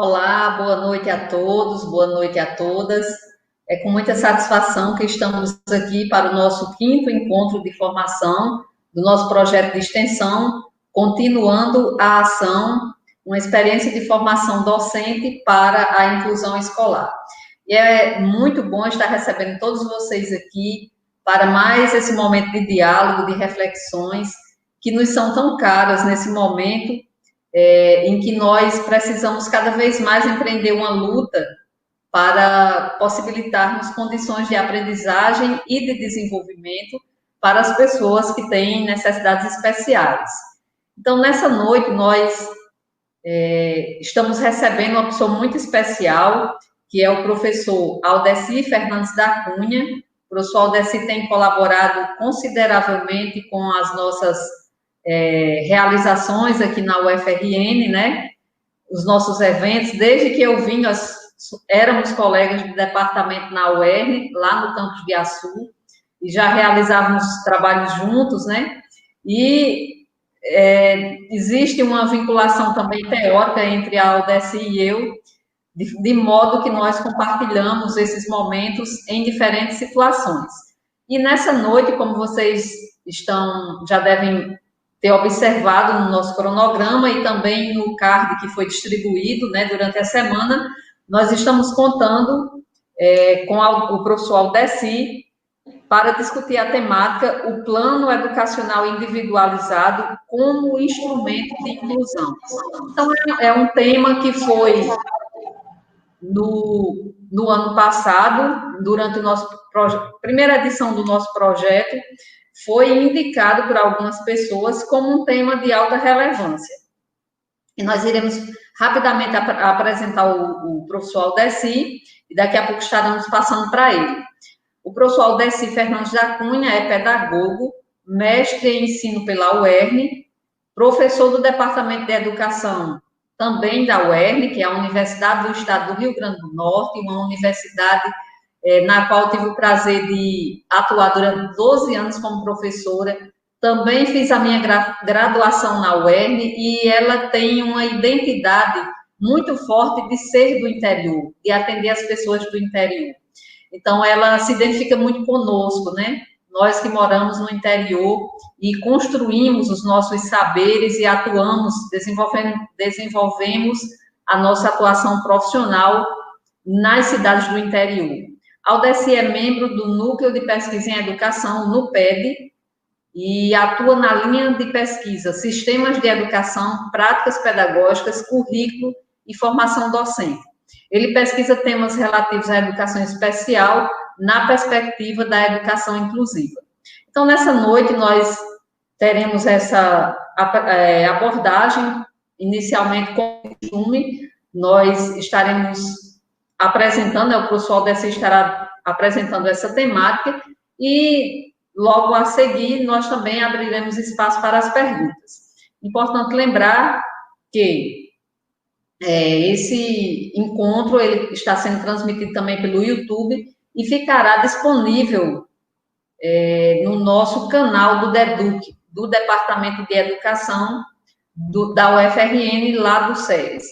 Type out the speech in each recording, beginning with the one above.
Olá, boa noite a todos, boa noite a todas. É com muita satisfação que estamos aqui para o nosso quinto encontro de formação do nosso projeto de extensão, continuando a ação, uma experiência de formação docente para a inclusão escolar. E é muito bom estar recebendo todos vocês aqui para mais esse momento de diálogo, de reflexões, que nos são tão caras nesse momento em que nós precisamos cada vez mais empreender uma luta para possibilitarmos condições de aprendizagem e de desenvolvimento para as pessoas que têm necessidades especiais. Então, nessa noite, nós estamos recebendo uma pessoa muito especial, que é o professor Aldeci Fernandes da Cunha. O professor Aldeci tem colaborado consideravelmente com as nossas realizações aqui na UFRN, né? Os nossos eventos, desde que eu vim, nós éramos colegas de departamento na UERN, lá no campus de Açu, e já realizávamos trabalhos juntos, né? E existe uma vinculação também teórica entre a Aldeci e eu, de modo que nós compartilhamos esses momentos em diferentes situações. E nessa noite, como vocês já devem ter observado no nosso cronograma e também no card que foi distribuído, né, durante a semana, nós estamos contando com o professor Aldeci para discutir a temática o Plano Educacional Individualizado como instrumento de inclusão. Então, é um tema que foi no ano passado, durante a primeira edição do nosso projeto, foi indicado por algumas pessoas como um tema de alta relevância. E nós iremos rapidamente apresentar o professor Aldeci, e daqui a pouco estaremos passando para ele. O professor Aldeci Fernandes da Cunha é pedagogo, mestre em ensino pela UERN, professor do Departamento de Educação também da UERN, que é a Universidade do Estado do Rio Grande do Norte, uma universidade na qual tive o prazer de atuar durante 12 anos como professora. Também fiz a minha graduação na UERN e ela tem uma identidade muito forte de ser do interior, de atender as pessoas do interior. Então, ela se identifica muito conosco, né? Nós que moramos no interior e construímos os nossos saberes e atuamos, desenvolvemos a nossa atuação profissional nas cidades do interior. Aldeci é membro do Núcleo de Pesquisa em Educação, NUPED, e atua na linha de pesquisa Sistemas de Educação, Práticas Pedagógicas, Currículo e Formação Docente. Ele pesquisa temas relativos à educação especial na perspectiva da educação inclusiva. Então, nessa noite, nós teremos essa abordagem, inicialmente com o costume, nós estaremos apresentando, o professor Aldeci estará apresentando essa temática, e logo a seguir nós também abriremos espaço para as perguntas. Importante lembrar que esse encontro ele está sendo transmitido também pelo YouTube e ficará disponível no nosso canal do DEDUC, do Departamento de Educação da UFRN, lá do SERES.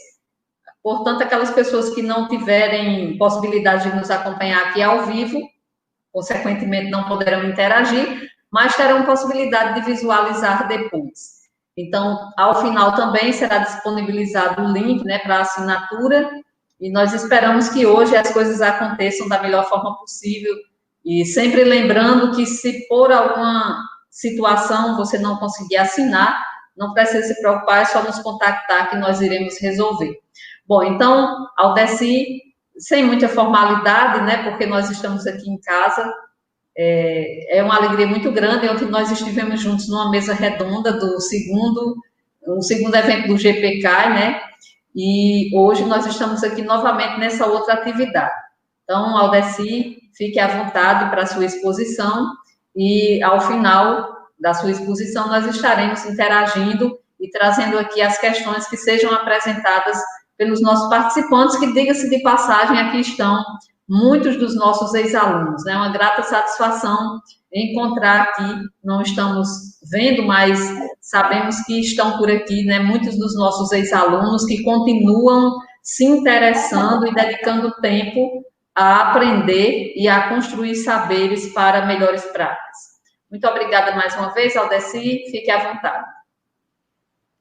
Portanto, aquelas pessoas que não tiverem possibilidade de nos acompanhar aqui ao vivo, consequentemente não poderão interagir, mas terão possibilidade de visualizar depois. Então, ao final também será disponibilizado o link, né, para assinatura, e nós esperamos que hoje as coisas aconteçam da melhor forma possível, e sempre lembrando que se por alguma situação você não conseguir assinar, não precisa se preocupar, é só nos contactar que nós iremos resolver. Bom, então, Aldeci, sem muita formalidade, né, porque nós estamos aqui em casa, é uma alegria muito grande. Ontem nós estivemos juntos numa mesa redonda do segundo evento do GPCAI, né, e hoje nós estamos aqui novamente nessa outra atividade. Então, Aldeci, fique à vontade para a sua exposição, e ao final da sua exposição nós estaremos interagindo e trazendo aqui as questões que sejam apresentadas pelos nossos participantes, que, diga-se de passagem, aqui estão muitos dos nossos ex-alunos, né? Uma grata satisfação encontrar aqui, não estamos vendo, mas sabemos que estão por aqui, né? Muitos dos nossos ex-alunos que continuam se interessando e dedicando tempo a aprender e a construir saberes para melhores práticas. Muito obrigada mais uma vez, Aldeci, fique à vontade.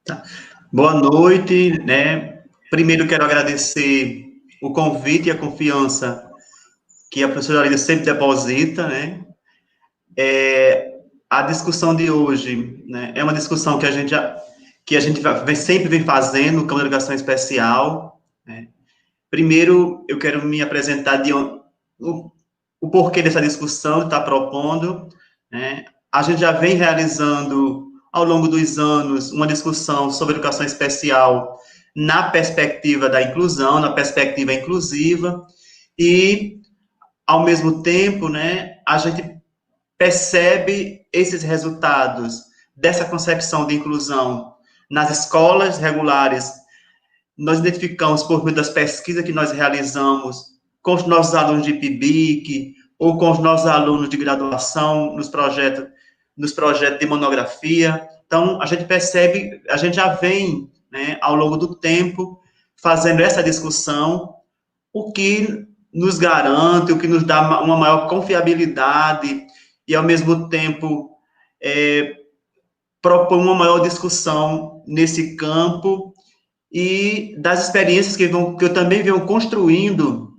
Tá. Boa noite, né? Primeiro quero agradecer o convite e a confiança que a professora Lida sempre deposita, né? A discussão de hoje, né, é uma discussão que a gente sempre vem fazendo no Campo de Educação Especial, né? Primeiro, eu quero me apresentar o porquê dessa discussão, de estar propondo, né? A gente já vem realizando, ao longo dos anos, uma discussão sobre educação especial na perspectiva da inclusão, na perspectiva inclusiva, e, ao mesmo tempo, né, a gente percebe esses resultados dessa concepção de inclusão nas escolas regulares. Nós identificamos, por meio das pesquisas que nós realizamos com os nossos alunos de PIBIC, ou com os nossos alunos de graduação, nos projetos de monografia. Então, a gente percebe, a gente já vem, né, ao longo do tempo, fazendo essa discussão, o que nos garante, o que nos dá uma maior confiabilidade e, ao mesmo tempo, propõe uma maior discussão nesse campo e das experiências que eu também venho construindo,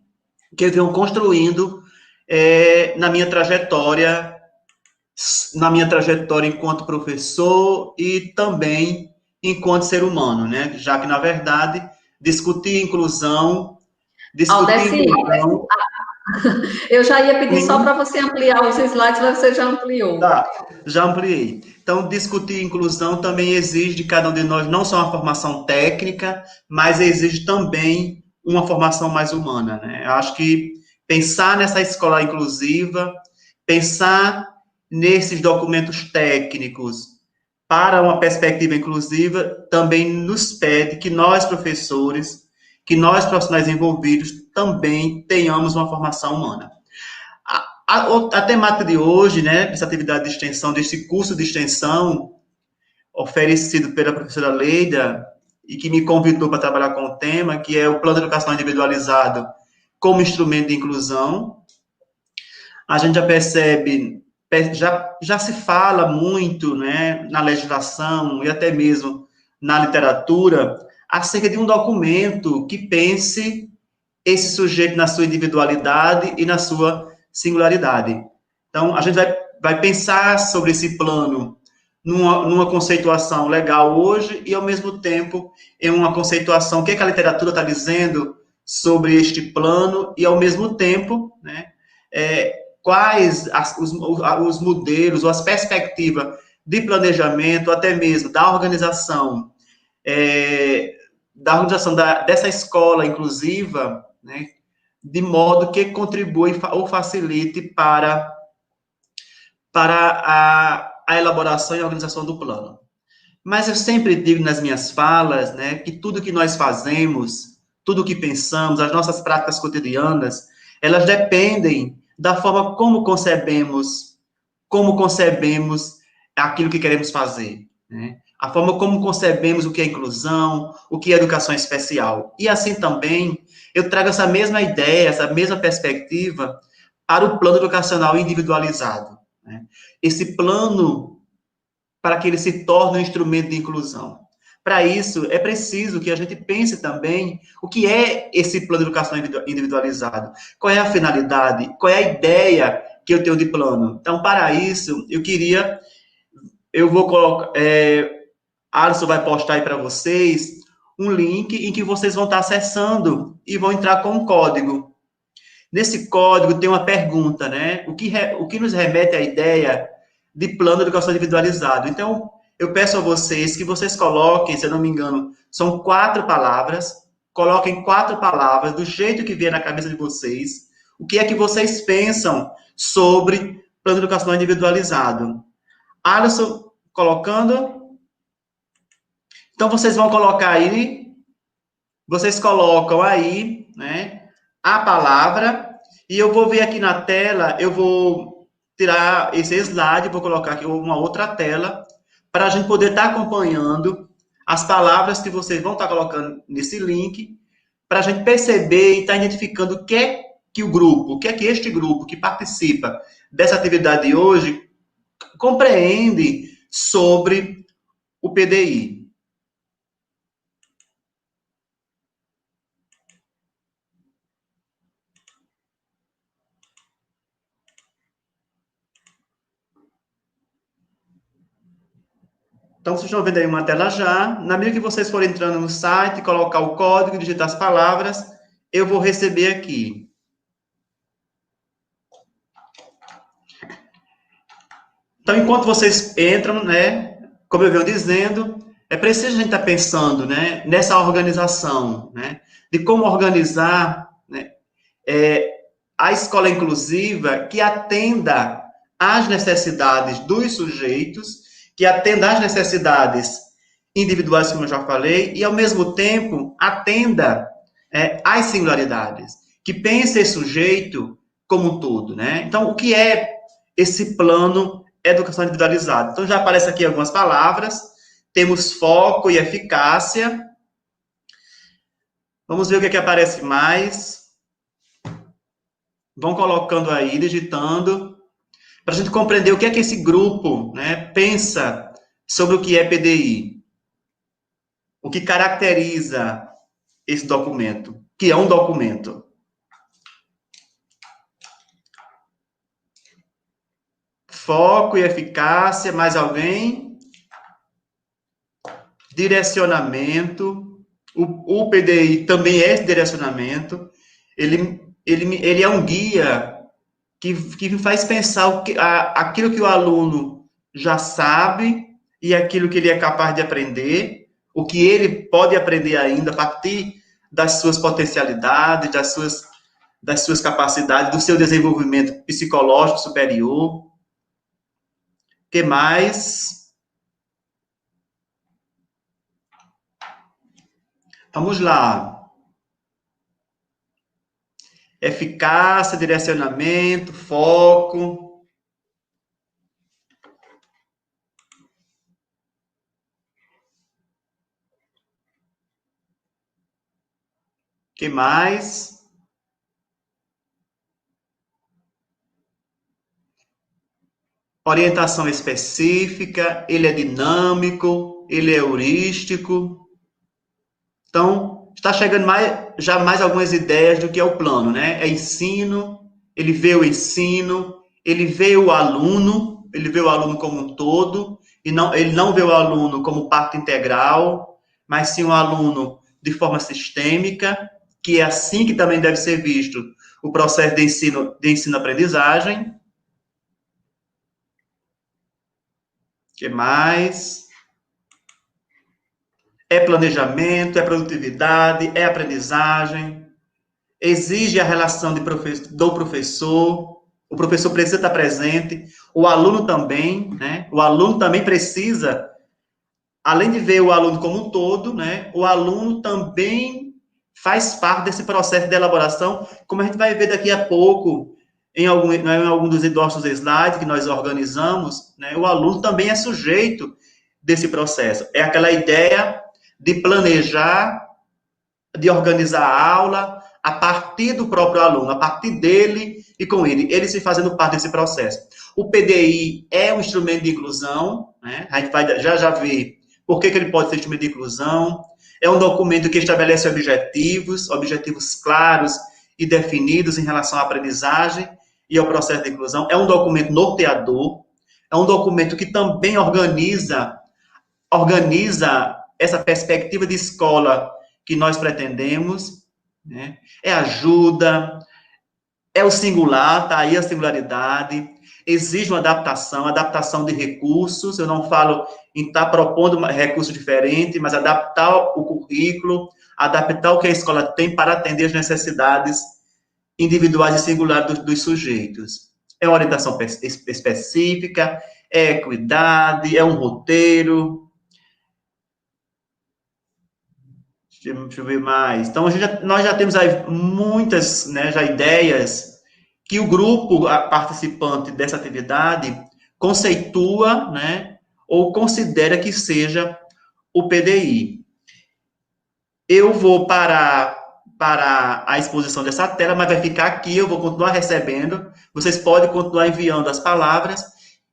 na minha trajetória enquanto professor e também enquanto ser humano, né? Já que, na verdade, discutir inclusão... Aldeci, eu já ia pedir só para você ampliar os slides, mas você já ampliou. Tá, já ampliei. Então, discutir inclusão também exige de cada um de nós não só uma formação técnica, mas exige também uma formação mais humana, né? Eu acho que pensar nessa escola inclusiva, pensar nesses documentos técnicos para uma perspectiva inclusiva, também nos pede que nós, professores, que nós, profissionais envolvidos, também tenhamos uma formação humana. A temática de hoje, né, dessa atividade de extensão, desse curso de extensão, oferecido pela professora Leida, e que me convidou para trabalhar com o tema, que é o Plano de Educação Individualizado como instrumento de inclusão. A gente já percebe, já se fala muito, né, na legislação e até mesmo na literatura, acerca de um documento que pense esse sujeito na sua individualidade e na sua singularidade. Então, a gente vai pensar sobre esse plano numa conceituação legal hoje e, ao mesmo tempo, em uma conceituação, o que a literatura está dizendo sobre este plano e, ao mesmo tempo, né, quais os modelos ou as perspectivas de planejamento, até mesmo da organização, dessa escola inclusiva, né, de modo que contribui ou facilite para a elaboração e a organização do plano. Mas eu sempre digo nas minhas falas, né, que tudo que nós fazemos, tudo que pensamos, as nossas práticas cotidianas, elas dependem da forma como concebemos aquilo que queremos fazer, né? A forma como concebemos o que é inclusão, o que é educação especial. E assim também, eu trago essa mesma ideia, essa mesma perspectiva para o plano educacional individualizado, né? Esse plano, para que ele se torne um instrumento de inclusão. Para isso, é preciso que a gente pense também o que é esse plano de educação individualizado, qual é a finalidade, qual é a ideia que eu tenho de plano. Então, para isso, eu vou colocar, Alisson vai postar aí para vocês um link em que vocês vão estar acessando e vão entrar com um código. Nesse código tem uma pergunta, né? O que nos remete à ideia de plano de educação individualizado. Então, eu peço a vocês que vocês coloquem, se eu não me engano, são 4 palavras, coloquem 4 palavras do jeito que vier na cabeça de vocês, o que é que vocês pensam sobre plano de educação individualizado. Alisson, colocando. Então, vocês vão colocar aí, vocês colocam aí, né, a palavra, e eu vou ver aqui na tela, eu vou tirar esse slide, vou colocar aqui uma outra tela, para a gente poder estar acompanhando as palavras que vocês vão estar colocando nesse link, para a gente perceber e estar identificando o que é que o grupo, o que é que este grupo que participa dessa atividade de hoje compreende sobre o PDI. Então, vocês estão vendo aí uma tela já. Na medida que vocês forem entrando no site, colocar o código, digitar as palavras, eu vou receber aqui. Então, enquanto vocês entram, né, como eu venho dizendo, é preciso a gente estar pensando, né, nessa organização, né, de como organizar, né, a escola inclusiva que atenda às necessidades dos sujeitos, que atenda às necessidades individuais, como eu já falei, e, ao mesmo tempo, atenda às singularidades, que pense esse sujeito como um todo, né? Então, o que é esse plano educação individualizada? Então, já aparece aqui algumas palavras, temos foco e eficácia. Vamos ver o que é que aparece mais. Vão colocando aí, digitando, para a gente compreender o que é que esse grupo, né, pensa sobre o que é PDI. O que caracteriza esse documento, que é um documento. Foco e eficácia, mais alguém? Direcionamento. O PDI também é esse direcionamento. Ele é um guia que faz pensar aquilo que o aluno já sabe e aquilo que ele é capaz de aprender, o que ele pode aprender ainda a partir das suas potencialidades, das suas capacidades, do seu desenvolvimento psicológico superior. O que mais? Vamos lá. Eficácia, direcionamento, foco. O que mais? Orientação específica, ele é dinâmico, ele é heurístico. Então, está chegando já mais algumas ideias do que é o plano, né? É ensino, ele vê o ensino, ele vê o aluno como um todo, e ele não vê o aluno como parte integral, mas sim o aluno de forma sistêmica, que é assim que também deve ser visto o processo de ensino-aprendizagem. O que mais? É planejamento, é produtividade, é aprendizagem, exige a relação do professor, o professor precisa estar presente, o aluno também, né? O aluno também precisa, além de ver o aluno como um todo, né? O aluno também faz parte desse processo de elaboração, como a gente vai ver daqui a pouco, em algum dos nossos slides que nós organizamos, né? O aluno também é sujeito desse processo. É aquela ideia de planejar, de organizar a aula a partir do próprio aluno, a partir dele e com ele se fazendo parte desse processo. O PDI é um instrumento de inclusão, né? A gente vai já ver por que ele pode ser instrumento de inclusão. É um documento que estabelece objetivos claros e definidos em relação à aprendizagem e ao processo de inclusão. É um documento norteador, é um documento que também organiza essa perspectiva de escola que nós pretendemos, né? É ajuda, é o singular, tá aí a singularidade, exige uma adaptação de recursos, eu não falo em estar propondo um recurso diferente, mas adaptar o currículo, adaptar o que a escola tem para atender as necessidades individuais e singulares dos sujeitos. É uma orientação específica, é equidade, é um roteiro. Deixa eu ver mais. Então, nós já temos aí muitas, né, já ideias que o grupo participante dessa atividade conceitua, né, ou considera que seja o PDI. Eu vou parar para a exposição dessa tela, mas vai ficar aqui, eu vou continuar recebendo, vocês podem continuar enviando as palavras,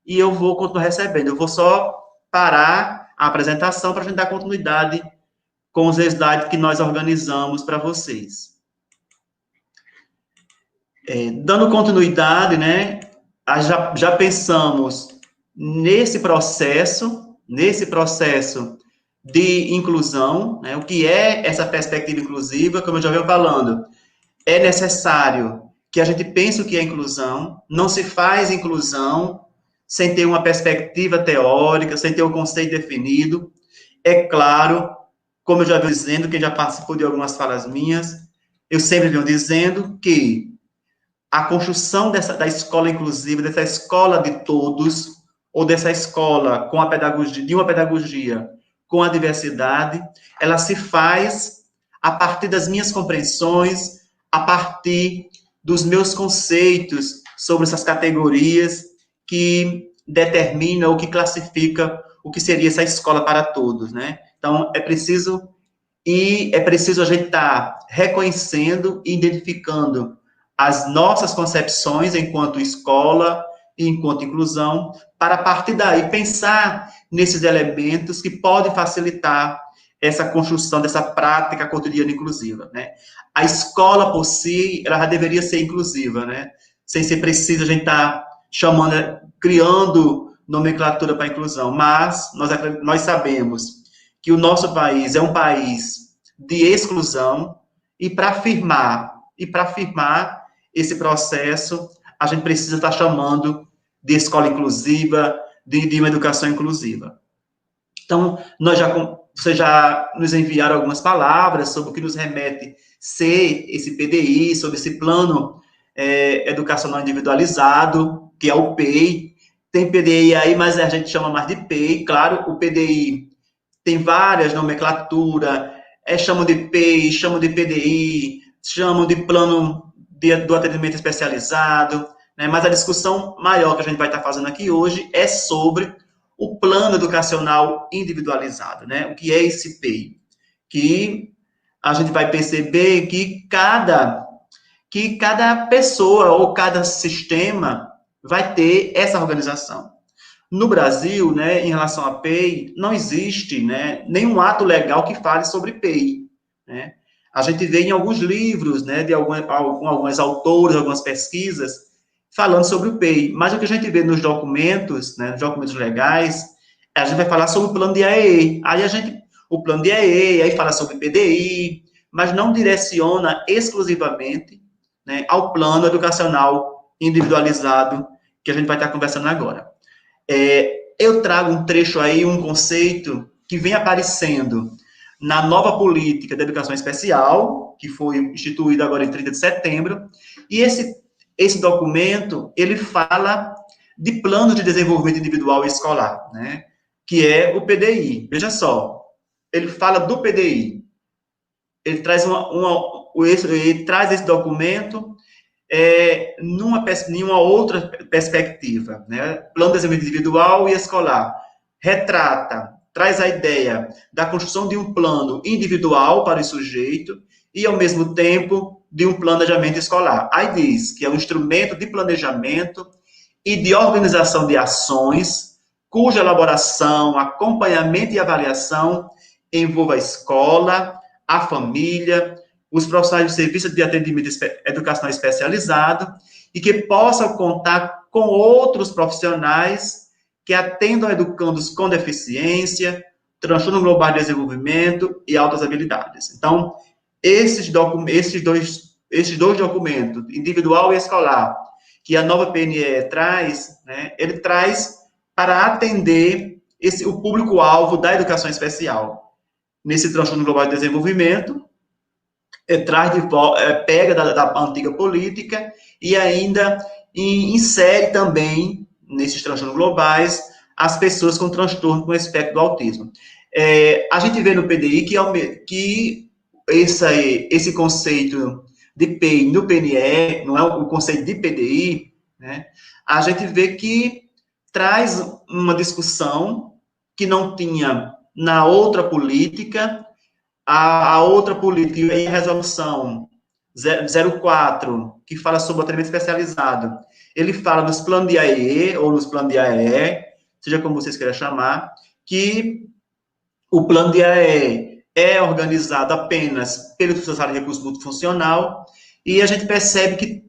e eu vou continuar recebendo. Eu vou só parar a apresentação para a gente dar continuidade com os slides que nós organizamos para vocês. Dando continuidade, né, já pensamos nesse processo de inclusão, né, o que é essa perspectiva inclusiva, como eu já venho falando, é necessário que a gente pense o que é inclusão, não se faz inclusão sem ter uma perspectiva teórica, sem ter um conceito definido. É claro, como eu já venho dizendo, quem já participou de algumas falas minhas, eu sempre venho dizendo que a construção da escola inclusiva, dessa escola de todos, ou dessa escola com a pedagogia, de uma pedagogia com a diversidade, ela se faz a partir das minhas compreensões, a partir dos meus conceitos sobre essas categorias que determina ou que classifica o que seria essa escola para todos, né? Então, é preciso a gente estar reconhecendo e identificando as nossas concepções enquanto escola e enquanto inclusão, para a partir daí pensar nesses elementos que podem facilitar essa construção dessa prática cotidiana inclusiva, né? A escola por si, ela já deveria ser inclusiva, né? Sem ser preciso a gente estar criando nomenclatura para a inclusão, mas nós sabemos que o nosso país é um país de exclusão, e para afirmar esse processo, a gente precisa estar chamando de escola inclusiva, de uma educação inclusiva. Então, vocês já nos enviaram algumas palavras sobre o que nos remete ser esse PDI, sobre esse plano educacional individualizado, que é o PEI. Tem PDI aí, mas a gente chama mais de PEI. Claro, o PDI tem várias nomenclaturas, chamam de PEI, chamam de PDI, chamam de plano do atendimento especializado, né? Mas a discussão maior que a gente vai estar fazendo aqui hoje é sobre o plano educacional individualizado, né? O que é esse PEI? Que a gente vai perceber que cada pessoa ou cada sistema vai ter essa organização. No Brasil, né, em relação a PEI, não existe, né, nenhum ato legal que fale sobre PEI, né? A gente vê em alguns livros, né, de alguns autores, algumas pesquisas, falando sobre o PEI, mas o que a gente vê nos documentos, né, nos documentos legais, a gente vai falar sobre o plano de AEE, o plano de AEE, aí fala sobre PDI, mas não direciona exclusivamente, né, ao plano educacional individualizado que a gente vai estar conversando agora. Eu trago um trecho aí, um conceito que vem aparecendo na nova política de educação especial, que foi instituída agora em 30 de setembro, e esse documento, ele fala de plano de desenvolvimento individual e escolar, né, que é o PDI. Veja só, ele fala do PDI, ele traz ele traz esse documento numa outra perspectiva, né? Plano de desenvolvimento individual e escolar. Traz a ideia da construção de um plano individual para o sujeito e, ao mesmo tempo, de um planejamento escolar. Aí diz que é um instrumento de planejamento e de organização de ações, cuja elaboração, acompanhamento e avaliação envolva a escola, a família, os profissionais de serviço de atendimento educacional especializado, e que possam contar com outros profissionais que atendam a educandos com deficiência, transtorno global de desenvolvimento e altas habilidades. Então, esses dois documentos, individual e escolar, que a nova PNE traz, né, ele traz para atender o público-alvo da educação especial. Nesse transtorno global de desenvolvimento, pega da antiga política e ainda insere também, nesses transtornos globais, as pessoas com transtorno com espectro do autismo. A gente vê no PDI que esse conceito de PEI no PNE, não é o conceito de PDI, né? A gente vê que traz uma discussão que não tinha na outra política, A outra política, e a resolução 04, que fala sobre o treinamento especializado, ele fala nos planos de AEE, ou nos planos de AEE, seja como vocês queiram chamar, que o plano de AEE é organizado apenas pelo funcionário de recurso multifuncional, e a gente percebe que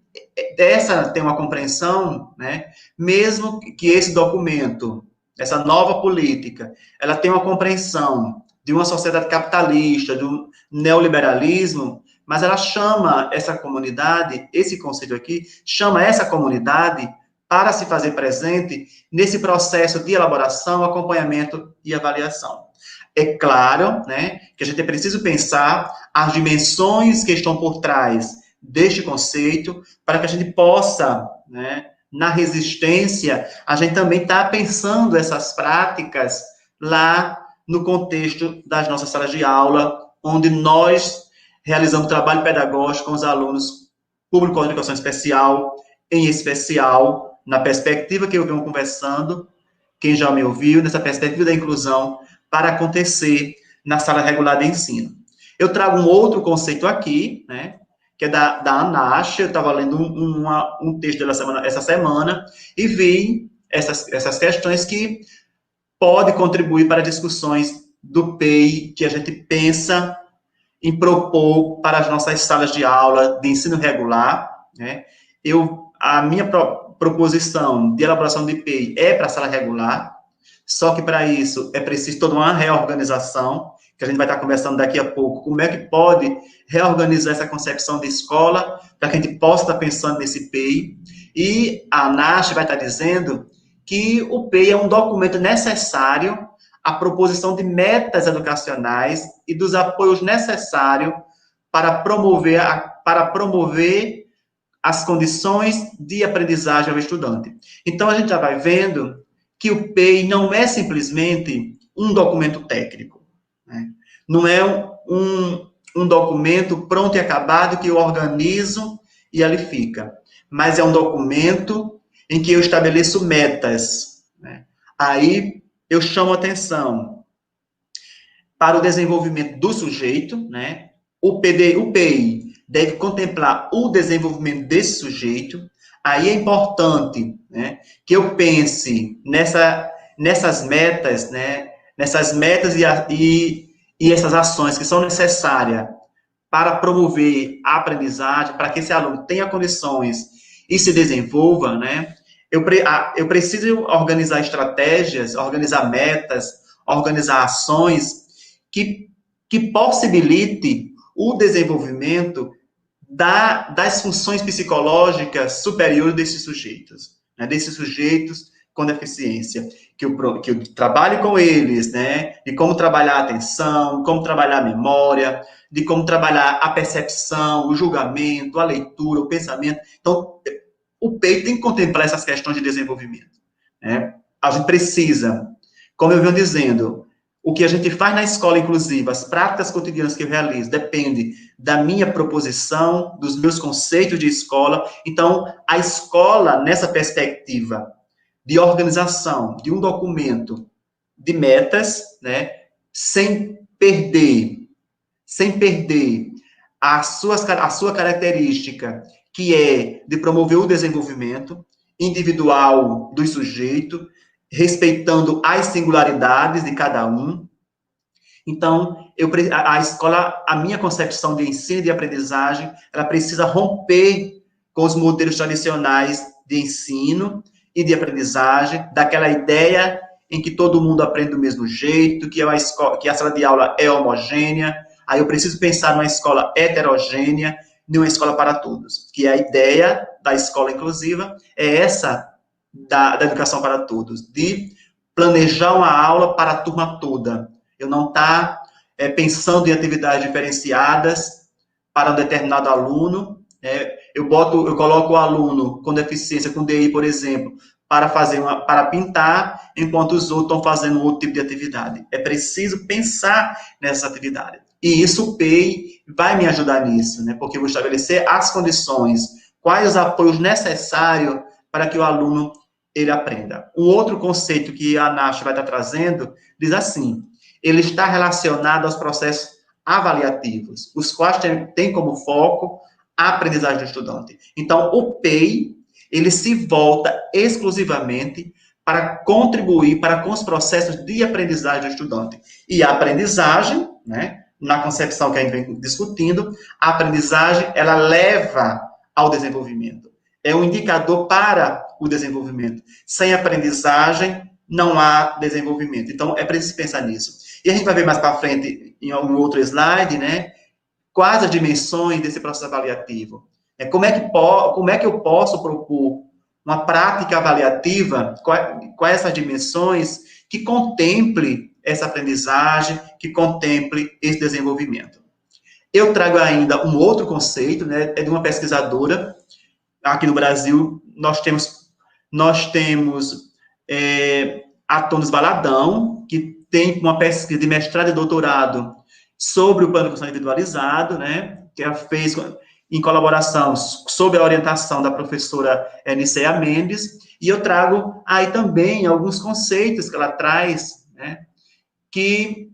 essa tem uma compreensão, né, mesmo que esse documento, essa nova política, ela tem uma compreensão de uma sociedade capitalista, do neoliberalismo, mas ela chama essa comunidade, esse conceito aqui, chama essa comunidade para se fazer presente nesse processo de elaboração, acompanhamento e avaliação. É claro, né, que a gente precisa pensar as dimensões que estão por trás deste conceito, para que a gente possa, né, na resistência, a gente também está pensando essas práticas lá no contexto das nossas salas de aula, onde nós realizamos trabalho pedagógico com os alunos público de educação especial, em especial, na perspectiva que eu venho conversando, quem já me ouviu, nessa perspectiva da inclusão, para acontecer na sala regular de ensino. Eu trago um outro conceito aqui, né, que é da ANACH. Eu estava lendo um texto dela essa semana e vi essas questões que podem contribuir para discussões do PEI que a gente pensa em propor para as nossas salas de aula de ensino regular, né? A minha proposição de elaboração de PEI é para a sala regular, só que para isso é preciso toda uma reorganização, que a gente vai estar conversando daqui a pouco, como é que pode reorganizar essa concepção de escola, para que a gente possa estar pensando nesse PEI. E a ANACH vai estar dizendo que o PEI é um documento necessário à proposição de metas educacionais e dos apoios necessários para promover as condições de aprendizagem ao estudante. Então, a gente já vai vendo que o PEI não é simplesmente um documento técnico, né? Não é um documento pronto e acabado que eu organizo e ali fica, mas é um documento em que eu estabeleço metas, né? Aí eu chamo atenção para o desenvolvimento do sujeito, né? O PEI deve contemplar o desenvolvimento desse sujeito. Aí é importante, né, que eu pense nessas metas, né, nessas metas e essas ações que são necessárias para promover a aprendizagem, para que esse aluno tenha condições e se desenvolva, né? Eu preciso organizar estratégias, organizar metas, organizar ações que possibilite o desenvolvimento das funções psicológicas superiores desses sujeitos, né? Desses sujeitos com deficiência, que eu trabalhe com eles, né? De como trabalhar a atenção, como trabalhar a memória, de como trabalhar a percepção, o julgamento, a leitura, o pensamento. Então, o PEI tem que contemplar essas questões de desenvolvimento, né? A gente precisa, como eu venho dizendo, o que a gente faz na escola inclusiva, as práticas cotidianas que eu realizo, depende da minha proposição, dos meus conceitos de escola. Então, a escola, nessa perspectiva de organização de um documento de metas, né, sem perder a sua característica, que é de promover o desenvolvimento individual do sujeito, respeitando as singularidades de cada um. Então, a escola, a minha concepção de ensino e de aprendizagem, ela precisa romper com os modelos tradicionais de ensino e de aprendizagem, daquela ideia em que todo mundo aprende do mesmo jeito, que a sala de aula é homogênea. Aí eu preciso pensar numa escola heterogênea, numa escola para todos, que a ideia da escola inclusiva é essa da educação para todos, de planejar uma aula para a turma toda. Eu não estar pensando em atividades diferenciadas para um determinado aluno. Eu coloco o aluno com deficiência, com DI, por exemplo, para pintar, enquanto os outros estão fazendo outro tipo de atividade. É preciso pensar nessa atividade. E isso o PEI vai me ajudar nisso, né? Porque eu vou estabelecer as condições, quais os apoios necessários para que o aluno ele aprenda. Um outro conceito que a ANACH vai estar trazendo diz assim: ele está relacionado aos processos avaliativos, os quais têm como foco a aprendizagem do estudante. Então, o PEI, ele se volta exclusivamente para contribuir com os processos de aprendizagem do estudante. E a aprendizagem, né, na concepção que a gente vem discutindo, a aprendizagem, ela leva ao desenvolvimento. É um indicador para o desenvolvimento. Sem aprendizagem, não há desenvolvimento. Então, é preciso pensar nisso. E a gente vai ver mais para frente, em algum outro slide, né, quais as dimensões desse processo avaliativo. Como é que eu posso propor uma prática avaliativa, quais essas dimensões que contemple essa aprendizagem, que contemple esse desenvolvimento. Eu trago ainda um outro conceito, né, é de uma pesquisadora, aqui no Brasil, nós temos a Tones Valadão, que tem uma pesquisa de mestrado e doutorado sobre o plano de educação individualizado, né, que ela fez em colaboração sob a orientação da professora Nicéia Mendes, e eu trago aí também alguns conceitos que ela traz, né, que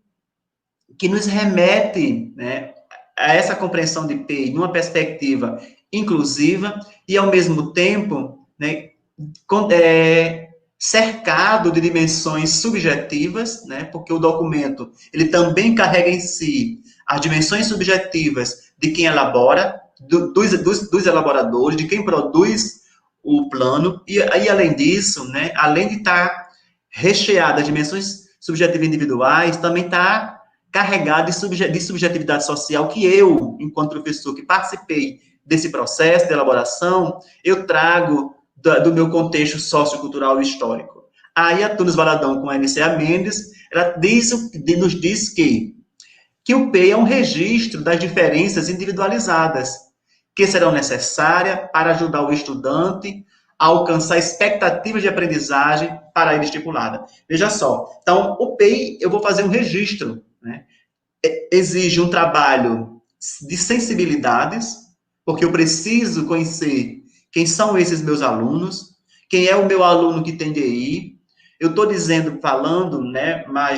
nos remete, né, a essa compreensão de PEI numa perspectiva inclusiva e, ao mesmo tempo, né, cercado de dimensões subjetivas, né, porque o documento ele também carrega em si as dimensões subjetivas de quem elabora, dos elaboradores, de quem produz o plano, e além disso, né, além de estar recheado das dimensões subjetivas individuais, também está carregado de subjetividade social que eu, enquanto professor que participei desse processo de elaboração, eu trago do meu contexto sociocultural e histórico. Aí a Tunes Valadão, com a Nicéia Mendes, ela nos diz que o PEI é um registro das diferenças individualizadas, que serão necessárias para ajudar o estudante a alcançar expectativas de aprendizagem para ele estipulada. Veja só, então, o PEI, eu vou fazer um registro, né? Exige um trabalho de sensibilidades, porque eu preciso conhecer quem são esses meus alunos, quem é o meu aluno que tem DI. Eu estou falando, né, mais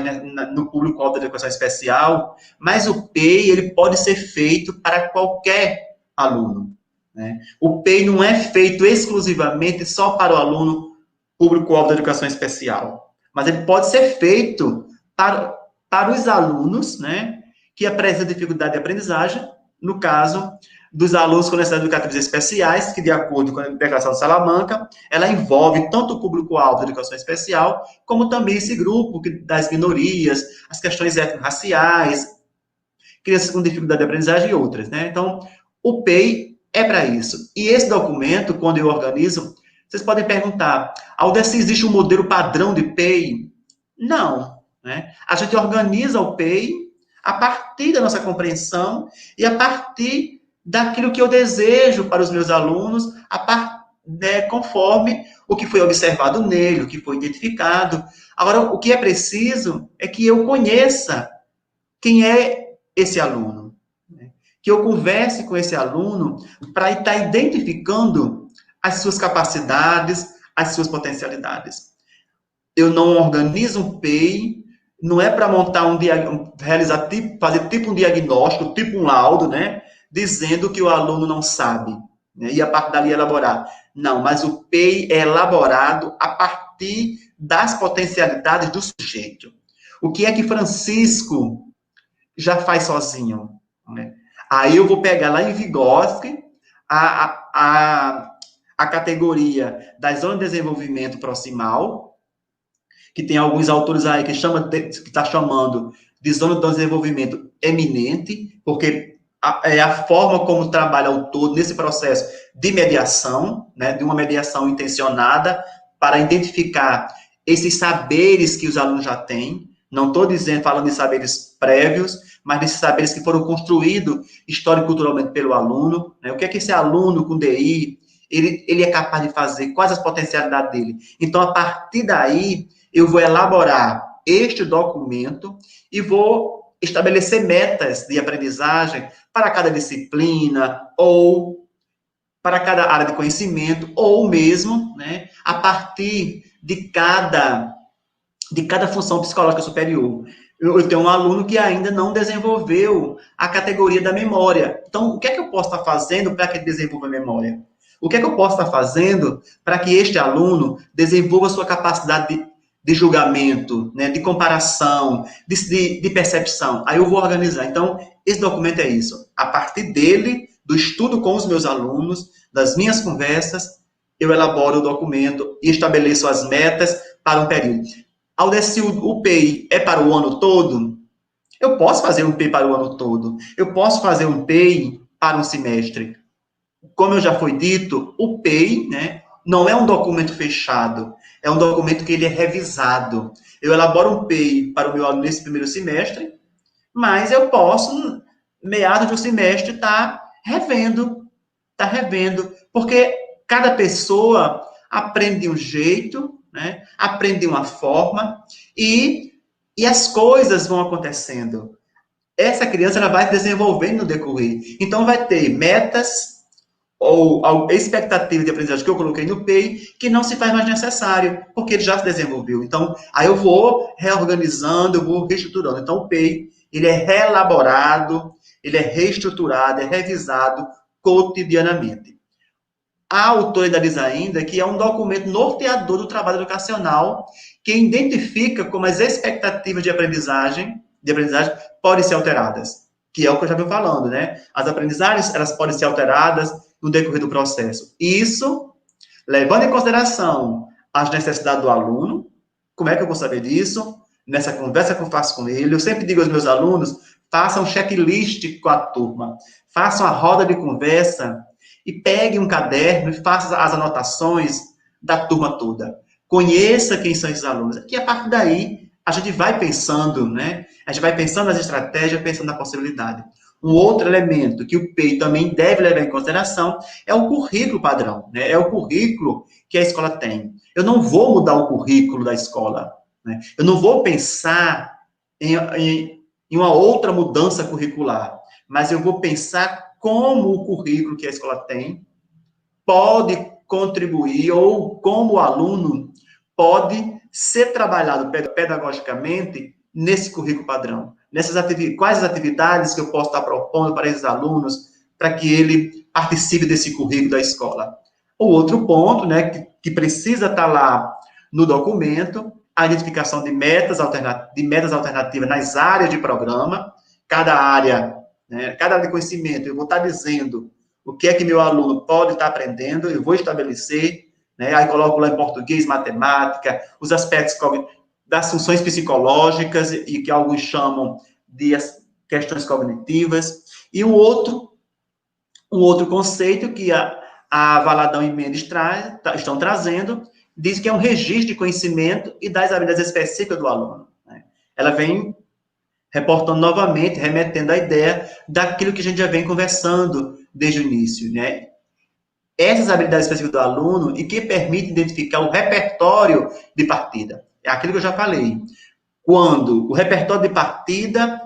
no público-alvo da educação especial, mas o PEI, ele pode ser feito para qualquer aluno, né? O PEI não é feito exclusivamente só para o aluno público-alvo da educação especial, mas ele pode ser feito para os alunos, né, que apresentam dificuldade de aprendizagem, no caso dos alunos com necessidades educativas especiais, que, de acordo com a Declaração de Salamanca, ela envolve tanto o público-alvo da educação especial, como também esse grupo das minorias, as questões étnico-raciais, crianças com dificuldade de aprendizagem e outras, né? Então, o PEI é para isso. E esse documento, quando eu organizo, vocês podem perguntar, Aldeci, existe um modelo padrão de PEI? Não, né? A gente organiza o PEI a partir da nossa compreensão e a partir daquilo que eu desejo para os meus alunos, conforme o que foi observado nele, o que foi identificado. Agora, o que é preciso é que eu conheça quem é esse aluno, né? Que eu converse com esse aluno para estar identificando as suas capacidades, as suas potencialidades. Eu não organizo um PEI, não é para montar fazer tipo um diagnóstico, tipo um laudo, né? Dizendo que o aluno não sabe, né, e a partir dali elaborar. Não, mas o PEI é elaborado a partir das potencialidades do sujeito. O que é que Francisco já faz sozinho, né? Aí eu vou pegar lá em Vygotsky a categoria das zonas de desenvolvimento proximal, que tem alguns autores aí que está chamando de zona de desenvolvimento eminente, porque é a forma como trabalha o todo nesse processo de mediação, né, de uma mediação intencionada para identificar esses saberes que os alunos já têm. Não estou falando de saberes prévios, mas desses saberes que foram construídos historico-culturalmente pelo aluno, né? O que é que esse aluno com DI, ele é capaz de fazer, quais as potencialidades dele. Então, a partir daí, eu vou elaborar este documento e vou estabelecer metas de aprendizagem para cada disciplina, ou para cada área de conhecimento, ou mesmo, né, a partir de cada função psicológica superior. eu tenho um aluno que ainda não desenvolveu a categoria da memória. Então, o que é que eu posso estar fazendo para que ele desenvolva a memória? O que é que eu posso estar fazendo para que este aluno desenvolva a sua capacidade de julgamento, né, de comparação, de percepção? Aí eu vou organizar. Então, esse documento é isso. A partir dele, do estudo com os meus alunos, das minhas conversas, eu elaboro o documento e estabeleço as metas para um período. Aldeci, o PEI é para o ano todo? Eu posso fazer um PEI para o ano todo. Eu posso fazer um PEI para um semestre. Como já foi dito, o PEI, né, não é um documento fechado. É um documento que ele é revisado. Eu elaboro um PEI para o meu aluno nesse primeiro semestre, mas eu posso, meados do semestre, estar revendo, porque cada pessoa aprende de um jeito, né? Aprende de uma forma, e as coisas vão acontecendo. Essa criança ela vai desenvolvendo no decorrer. Então, vai ter metas ou a expectativa de aprendizagem que eu coloquei no PEI, que não se faz mais necessário, porque ele já se desenvolveu. Então, aí eu vou reorganizando, eu vou reestruturando. Então, o PEI, ele é reelaborado, ele é reestruturado, é revisado cotidianamente. A autora diz ainda que é um documento norteador do trabalho educacional que identifica como as expectativas de aprendizagem podem ser alteradas, que é o que eu já venho falando, né? As aprendizagens, elas podem ser alteradas no decorrer do processo. Isso, levando em consideração as necessidades do aluno. Como é que eu vou saber disso? Nessa conversa que eu faço com ele, eu sempre digo aos meus alunos, façam um checklist com a turma, façam a roda de conversa e pegue um caderno e faça as anotações da turma toda. Conheça quem são esses alunos. E a partir daí, a gente vai pensando, né? A gente vai pensando nas estratégias, pensando na possibilidade. Um outro elemento que o PEI também deve levar em consideração é o currículo padrão, né? É o currículo que a escola tem. Eu não vou mudar o currículo da escola, né? Eu não vou pensar em uma outra mudança curricular, mas eu vou pensar como o currículo que a escola tem pode contribuir ou como o aluno pode ser trabalhado pedagogicamente nesse currículo padrão. Quais as atividades que eu posso estar propondo para esses alunos para que ele participe desse currículo da escola. O outro ponto, né, que precisa estar lá no documento, a identificação de metas alternativas nas áreas de programa. Cada área, né, cada área de conhecimento, eu vou estar dizendo o que é que meu aluno pode estar aprendendo, eu vou estabelecer, né, aí coloco lá em português, matemática, os aspectos das funções psicológicas, e que alguns chamam de questões cognitivas, e um outro conceito que a Valadão e Mendes estão trazendo, diz que é um registro de conhecimento e das habilidades específicas do aluno, né? Ela vem reportando novamente, remetendo a ideia daquilo que a gente já vem conversando desde o início, né? Essas habilidades específicas do aluno e que permite identificar o repertório de partida. É aquilo que eu já falei. Quando o repertório de partida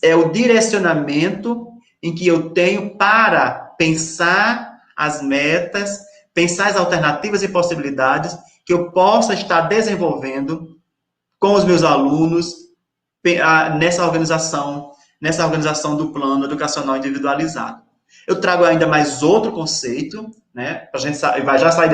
é o direcionamento em que eu tenho para pensar as metas, pensar as alternativas e possibilidades que eu possa estar desenvolvendo com os meus alunos nessa organização do plano educacional individualizado. Eu trago ainda mais outro conceito, né, para a gente vai já sair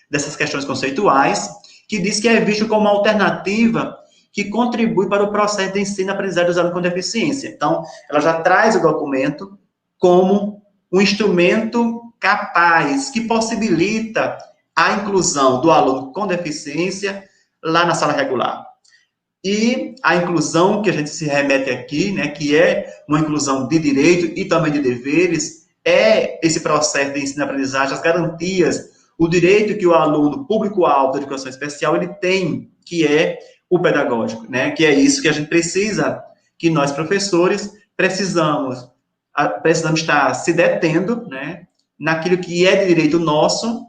dessas questões conceituais, que diz que é visto como uma alternativa que contribui para o processo de ensino e aprendizagem dos alunos com deficiência. Então, ela já traz o documento como um instrumento capaz, que possibilita a inclusão do aluno com deficiência lá na sala regular. E a inclusão que a gente se remete aqui, né, que é uma inclusão de direito e também de deveres, é esse processo de ensino e aprendizagem, as garantias, o direito que o aluno público-alvo da educação especial ele tem, que é o pedagógico, né, que é isso que a gente precisa, que nós professores precisamos estar se detendo, né, naquilo que é de direito nosso,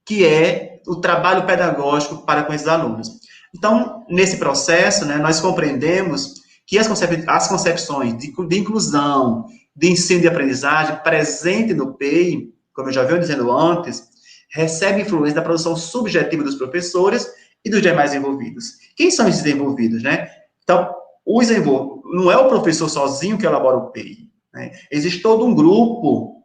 que é o trabalho pedagógico para com esses alunos. Então, nesse processo, né, nós compreendemos que as concepções de inclusão, de ensino e de aprendizagem presente no PEI, como eu já venho dizendo antes, recebe influência da produção subjetiva dos professores e dos demais envolvidos. Quem são esses envolvidos, né? Então, não é o professor sozinho que elabora o PEI, né? Existe todo um grupo,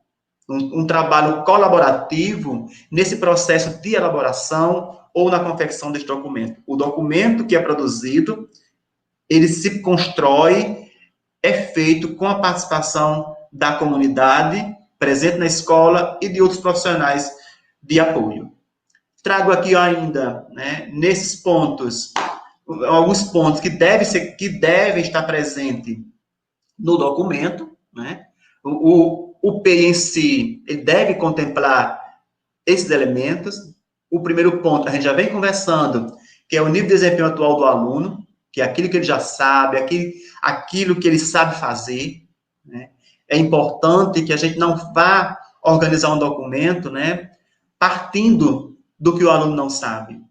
um trabalho colaborativo nesse processo de elaboração ou na confecção desse documento. O documento que é produzido, ele se constrói, é feito com a participação da comunidade presente na escola e de outros profissionais de apoio. Trago aqui ainda, né, nesses pontos, alguns pontos que devem estar presentes no documento, né? O PEI em si, ele deve contemplar esses elementos. O primeiro ponto, a gente já vem conversando, que é o nível de desempenho atual do aluno, que é aquilo que ele já sabe, aquilo que ele sabe fazer, né? É importante que a gente não vá organizar um documento, né, partindo do que o aluno não sabe,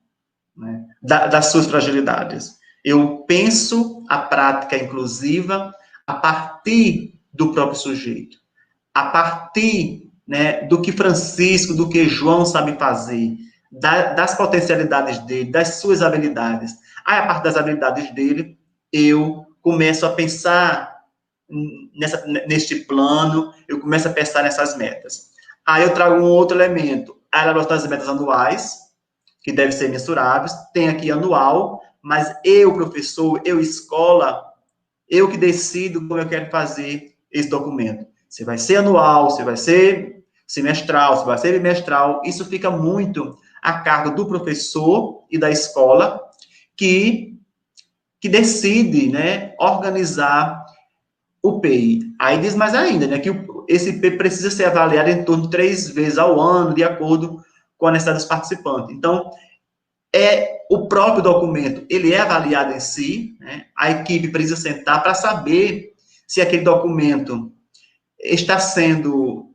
né, das suas fragilidades. Eu penso a prática inclusiva a partir do próprio sujeito, a partir, né, do que Francisco, do que João sabe fazer, das potencialidades dele, das suas habilidades. Aí, a partir das habilidades dele, eu começo a pensar neste plano, eu começo a pensar nessas metas. Aí eu trago um outro elemento, a elaboração das metas anuais, que devem ser mensuráveis, tem aqui anual, mas eu, professor, eu, escola, eu que decido como eu quero fazer esse documento. Se vai ser anual, se vai ser semestral, se vai ser bimestral, isso fica muito a cargo do professor e da escola, que decide, né, organizar o PEI. Aí diz mais ainda, né, que esse PEI precisa ser avaliado em torno de 3 vezes ao ano, de acordo com a necessidade dos participantes. Então, o próprio documento, ele é avaliado em si, né, a equipe precisa sentar para saber se aquele documento está sendo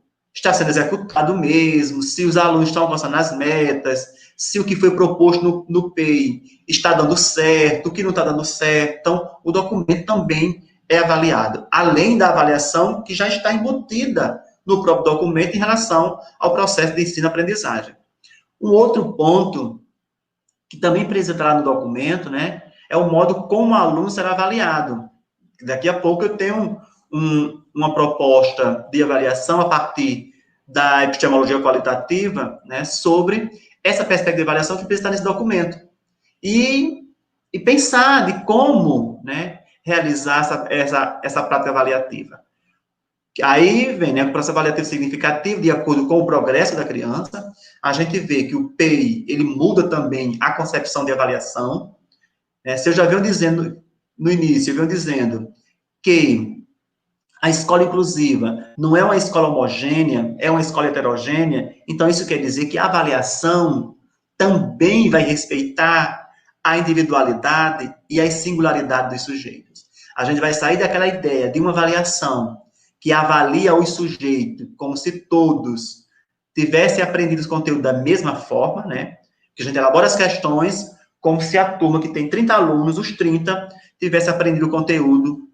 executado mesmo, se os alunos estão alcançando as metas, se o que foi proposto no PEI está dando certo, o que não está dando certo. Então, o documento também é avaliado, além da avaliação que já está embutida no próprio documento em relação ao processo de ensino-aprendizagem. Um outro ponto que também precisa estar no documento, né, é o modo como o aluno será avaliado. Daqui a pouco eu tenho uma proposta de avaliação a partir da epistemologia qualitativa, né, sobre essa perspectiva de avaliação que precisa estar nesse documento. E pensar de como, né, realizar essa prática avaliativa. Aí vem, né, o processo avaliativo significativo, de acordo com o progresso da criança. A gente vê que o PEI, ele muda também a concepção de avaliação. Se eu já venho dizendo, no início, eu venho dizendo que a escola inclusiva não é uma escola homogênea, é uma escola heterogênea, então isso quer dizer que a avaliação também vai respeitar a individualidade e a singularidade dos sujeitos. A gente vai sair daquela ideia de uma avaliação que avalia os sujeitos como se todos tivessem aprendido os conteúdos da mesma forma, né? Que a gente elabora as questões como se a turma que tem 30 alunos, os 30, tivesse aprendido o conteúdo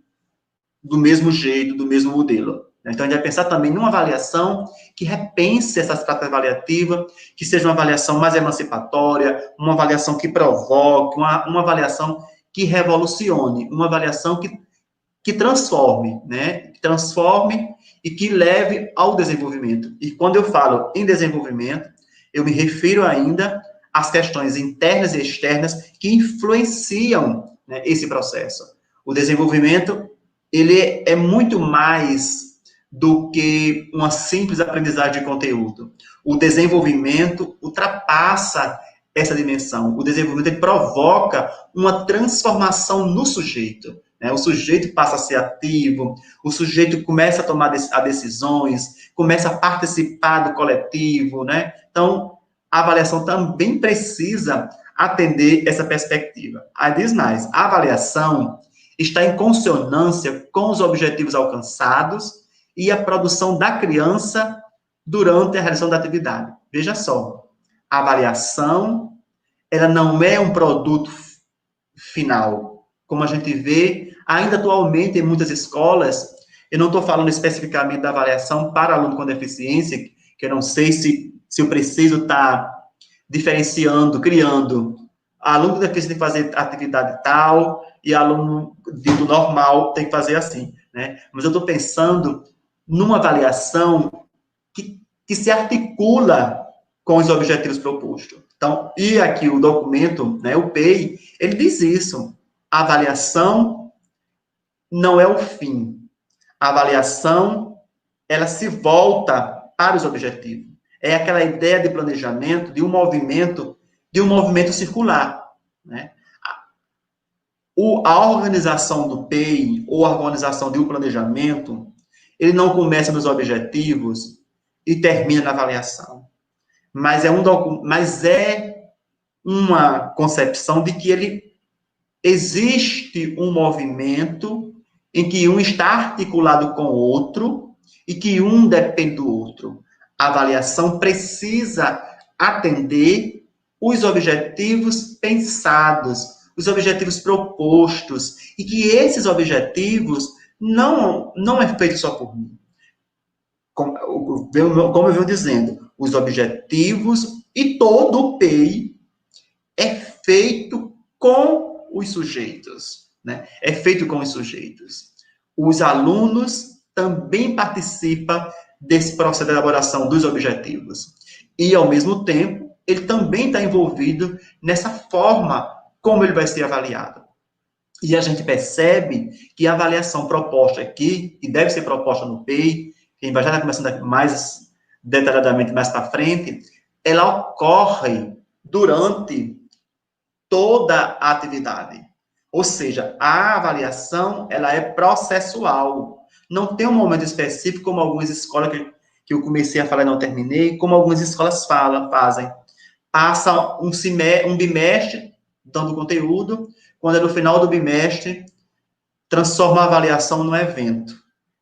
do mesmo jeito, do mesmo modelo. Então, a gente vai pensar também numa avaliação que repense essas práticas avaliativas, que seja uma avaliação mais emancipatória, uma avaliação que provoque, uma avaliação que revolucione, uma avaliação que transforme, né? Que transforme e que leve ao desenvolvimento. E quando eu falo em desenvolvimento, eu me refiro ainda às questões internas e externas que influenciam, né, esse processo. O desenvolvimento, ele é muito mais do que uma simples aprendizagem de conteúdo. O desenvolvimento ultrapassa essa dimensão. O desenvolvimento, ele provoca uma transformação no sujeito, né? O sujeito passa a ser ativo, o sujeito começa a tomar decisões, começa a participar do coletivo, né? Então, a avaliação também precisa atender essa perspectiva. Aí diz mais, a avaliação está em consonância com os objetivos alcançados e a produção da criança durante a realização da atividade. Veja só, a avaliação, ela não é um produto final, como a gente vê ainda atualmente em muitas escolas. Eu não estou falando especificamente da avaliação para aluno com deficiência, que eu não sei se eu preciso estar diferenciando, criando aluno difícil tem que fazer atividade tal, e aluno do normal tem que fazer assim, né? Mas eu estou pensando numa avaliação que se articula com os objetivos propostos. Então, e aqui o documento, né, o PEI, ele diz isso. A avaliação não é o fim. A avaliação, ela se volta para os objetivos. É aquela ideia de planejamento, de um movimento circular, né? A organização do PEI, ou a organização de um planejamento, ele não começa nos objetivos e termina na avaliação. Mas é uma concepção de que ele existe um movimento em que um está articulado com o outro e que um depende do outro. A avaliação precisa atender os objetivos pensados, os objetivos propostos, e que esses objetivos não é feito só por mim. Como eu venho dizendo, os objetivos e todo o PEI é feito com os sujeitos, né? É feito com os sujeitos. Os alunos também participam desse processo de elaboração dos objetivos. E, ao mesmo tempo, ele também está envolvido nessa forma como ele vai ser avaliado. E a gente percebe que a avaliação proposta aqui, que deve ser proposta no PEI, que a gente vai já estar começando mais detalhadamente mais para frente, ela ocorre durante toda a atividade. Ou seja, a avaliação, ela é processual. Não tem um momento específico, como algumas escolas que eu comecei a falar e não terminei, como algumas escolas fazem. Passa um bimestre dando conteúdo, quando é no final do bimestre, transforma a avaliação num evento.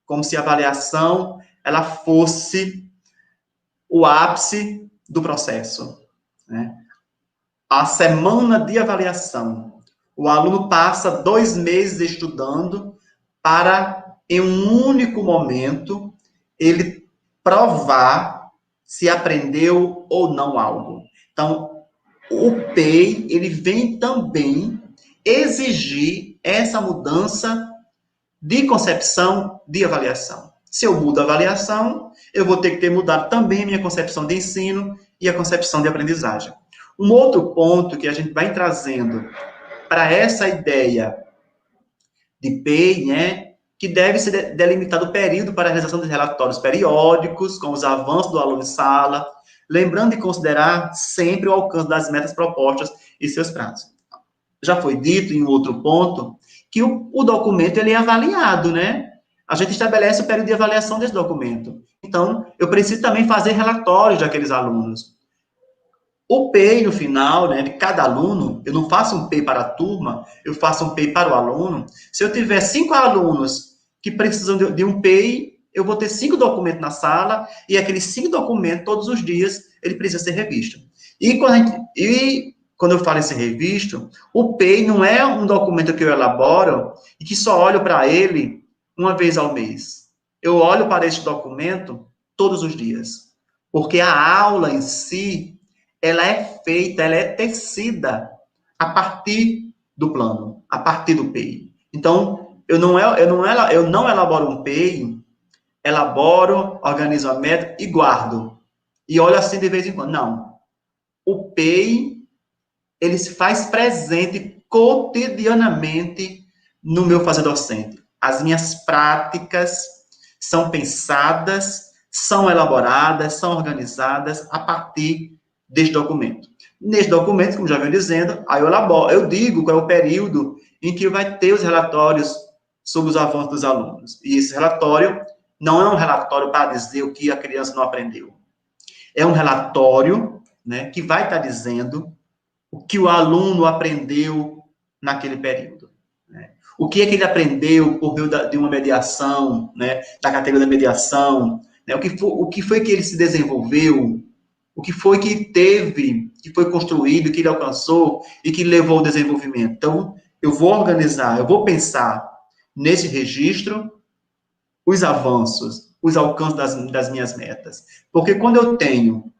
Como se a avaliação, ela fosse o ápice do processo, né? A semana de avaliação. O aluno passa 2 meses estudando para, em um único momento, ele provar se aprendeu ou não algo. Então, o PEI, ele vem também exigir essa mudança de concepção de avaliação. Se eu mudo a avaliação, eu vou ter que ter mudado também a minha concepção de ensino e a concepção de aprendizagem. Um outro ponto que a gente vai trazendo para essa ideia de PEI, né, que deve ser delimitado o período para a realização de relatórios periódicos, com os avanços do aluno em sala, lembrando de considerar sempre o alcance das metas propostas e seus prazos. Já foi dito em outro ponto que o documento ele é avaliado, né? A gente estabelece o período de avaliação desse documento. Então, eu preciso também fazer relatórios daqueles alunos. O PEI, no final, né, de cada aluno, eu não faço um PEI para a turma, eu faço um PEI para o aluno. Se eu tiver 5 alunos que precisam de um PEI, eu vou ter 5 documentos na sala, e aqueles 5 documentos, todos os dias, ele precisa ser revisto. E quando eu falo em ser revisto, o PEI não é um documento que eu elaboro e que só olho para ele uma vez ao mês. Eu olho para este documento todos os dias. Porque a aula em si, ela é feita, ela é tecida a partir do plano, a partir do PEI. Então, eu não elaboro um PEI, elaboro, organizo a meta e guardo. E olho assim de vez em quando. Não. O PEI, ele se faz presente cotidianamente no meu fazer docente. As minhas práticas são pensadas, são elaboradas, são organizadas a partir deste documento. Neste documento, como já venho dizendo, aí eu digo qual é o período em que vai ter os relatórios sobre os avanços dos alunos. E esse relatório não é um relatório para dizer o que a criança não aprendeu. É um relatório, né, que vai estar dizendo o que o aluno aprendeu naquele período. Né? O que é que ele aprendeu por meio de uma mediação, né, da categoria da mediação, né? O que foi que ele se desenvolveu, o que foi que teve, que foi construído, que ele alcançou e que levou ao desenvolvimento. Então, eu vou organizar, eu vou pensar nesse registro os avanços, os alcances das minhas metas. Porque quando eu tenho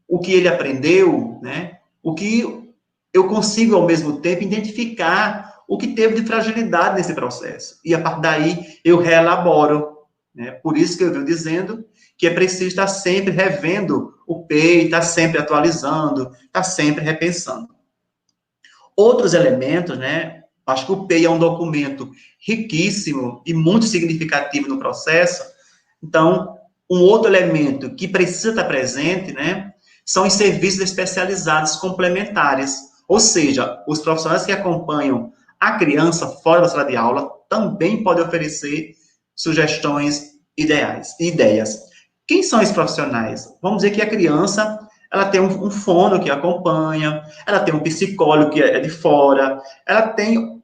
o que ele aprendeu, né, o que eu consigo, ao mesmo tempo, identificar o que teve de fragilidade nesse processo. E, a partir daí, eu reelaboro. Né? Por isso que eu venho dizendo que é preciso estar sempre revendo o PEI, estar sempre atualizando, estar sempre repensando. Outros elementos, né? Acho que o PEI é um documento riquíssimo e muito significativo no processo. Então, um outro elemento que precisa estar presente, né? São os serviços especializados complementares. Ou seja, os profissionais que acompanham a criança fora da sala de aula também podem oferecer sugestões ideias. Quem são esses profissionais? Vamos dizer que a criança, ela tem um fono que acompanha, ela tem um psicólogo que é de fora, ela tem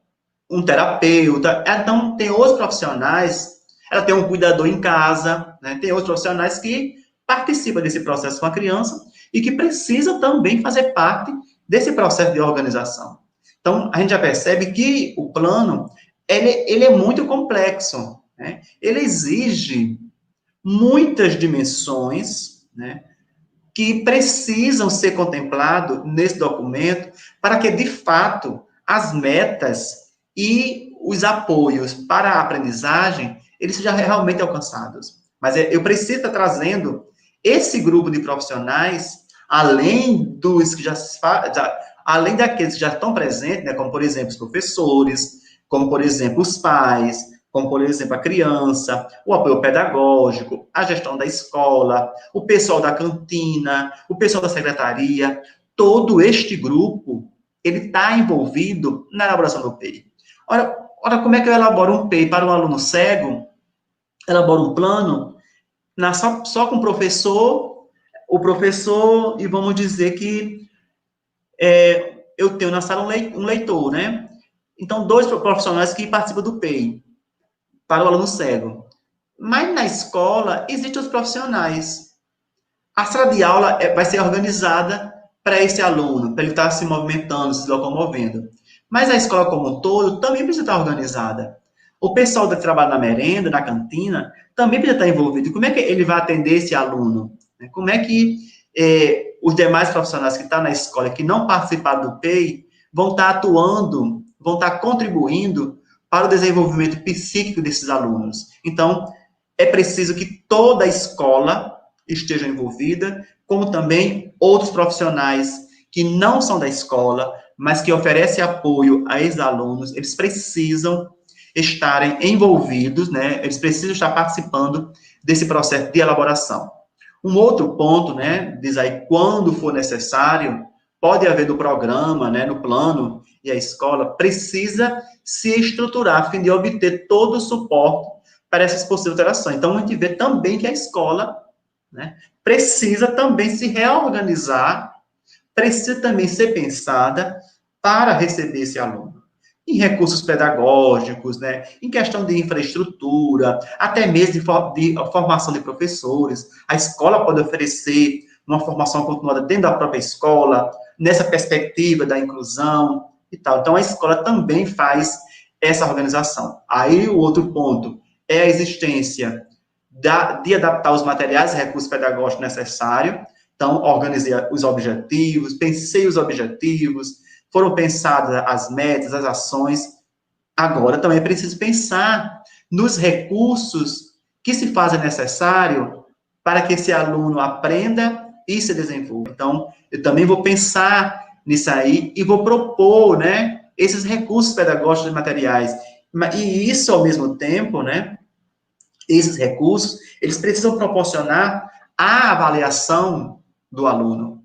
um terapeuta, então tem outros profissionais, ela tem um cuidador em casa, né? Tem outros profissionais que participam desse processo com a criança e que precisam também fazer parte desse processo de organização. Então, a gente já percebe que o plano, ele é muito complexo, né? Ele exige muitas dimensões, né, que precisam ser contemplados nesse documento para que, de fato, as metas e os apoios para a aprendizagem, eles sejam realmente alcançados. Mas eu preciso estar trazendo esse grupo de profissionais, além dos que além daqueles que já estão presentes, né, como, por exemplo, os professores, como, por exemplo, os pais, como, por exemplo, a criança, o apoio pedagógico, a gestão da escola, o pessoal da cantina, o pessoal da secretaria, todo este grupo, ele está envolvido na elaboração do PEI. Ora, como é que eu elaboro um PEI para um aluno cego? Elaboro um plano só com o professor, e vamos dizer que eu tenho na sala um leitor, né? Então, 2 profissionais que participam do PEI para o aluno cego. Mas na escola, existem os profissionais. A sala de aula vai ser organizada para esse aluno, para ele estar se movimentando, se locomovendo. Mas a escola como um todo também precisa estar organizada. O pessoal que trabalha na merenda, na cantina, também precisa estar envolvido. Como é que ele vai atender esse aluno? Como é que os demais profissionais que estão na escola, que não participaram do PEI, vão estar atuando, vão estar contribuindo para o desenvolvimento psíquico desses alunos? Então, é preciso que toda a escola esteja envolvida, como também outros profissionais que não são da escola, mas que oferecem apoio a esses alunos, eles precisam estarem envolvidos, né? Eles precisam estar participando desse processo de elaboração. Um outro ponto, né, diz aí, quando for necessário, pode haver no programa, né, no plano, e a escola precisa se estruturar a fim de obter todo o suporte para essas possíveis alterações. Então, a gente vê também que a escola, né, precisa também se reorganizar, precisa também ser pensada para receber esse aluno. Em recursos pedagógicos, né, em questão de infraestrutura, até mesmo de formação de professores. A escola pode oferecer uma formação continuada dentro da própria escola, nessa perspectiva da inclusão e tal. Então, a escola também faz essa organização. Aí, o outro ponto é a existência de adaptar os materiais e recursos pedagógicos necessários. Então, organizei os objetivos, pensei os objetivos, foram pensadas as metas, as ações. Agora, também é preciso pensar nos recursos que se fazem necessário para que esse aluno aprenda e se desenvolva. Então, eu também vou pensar nisso aí e vou propor, né, esses recursos pedagógicos e materiais. E isso, ao mesmo tempo, né, esses recursos, eles precisam proporcionar a avaliação do aluno.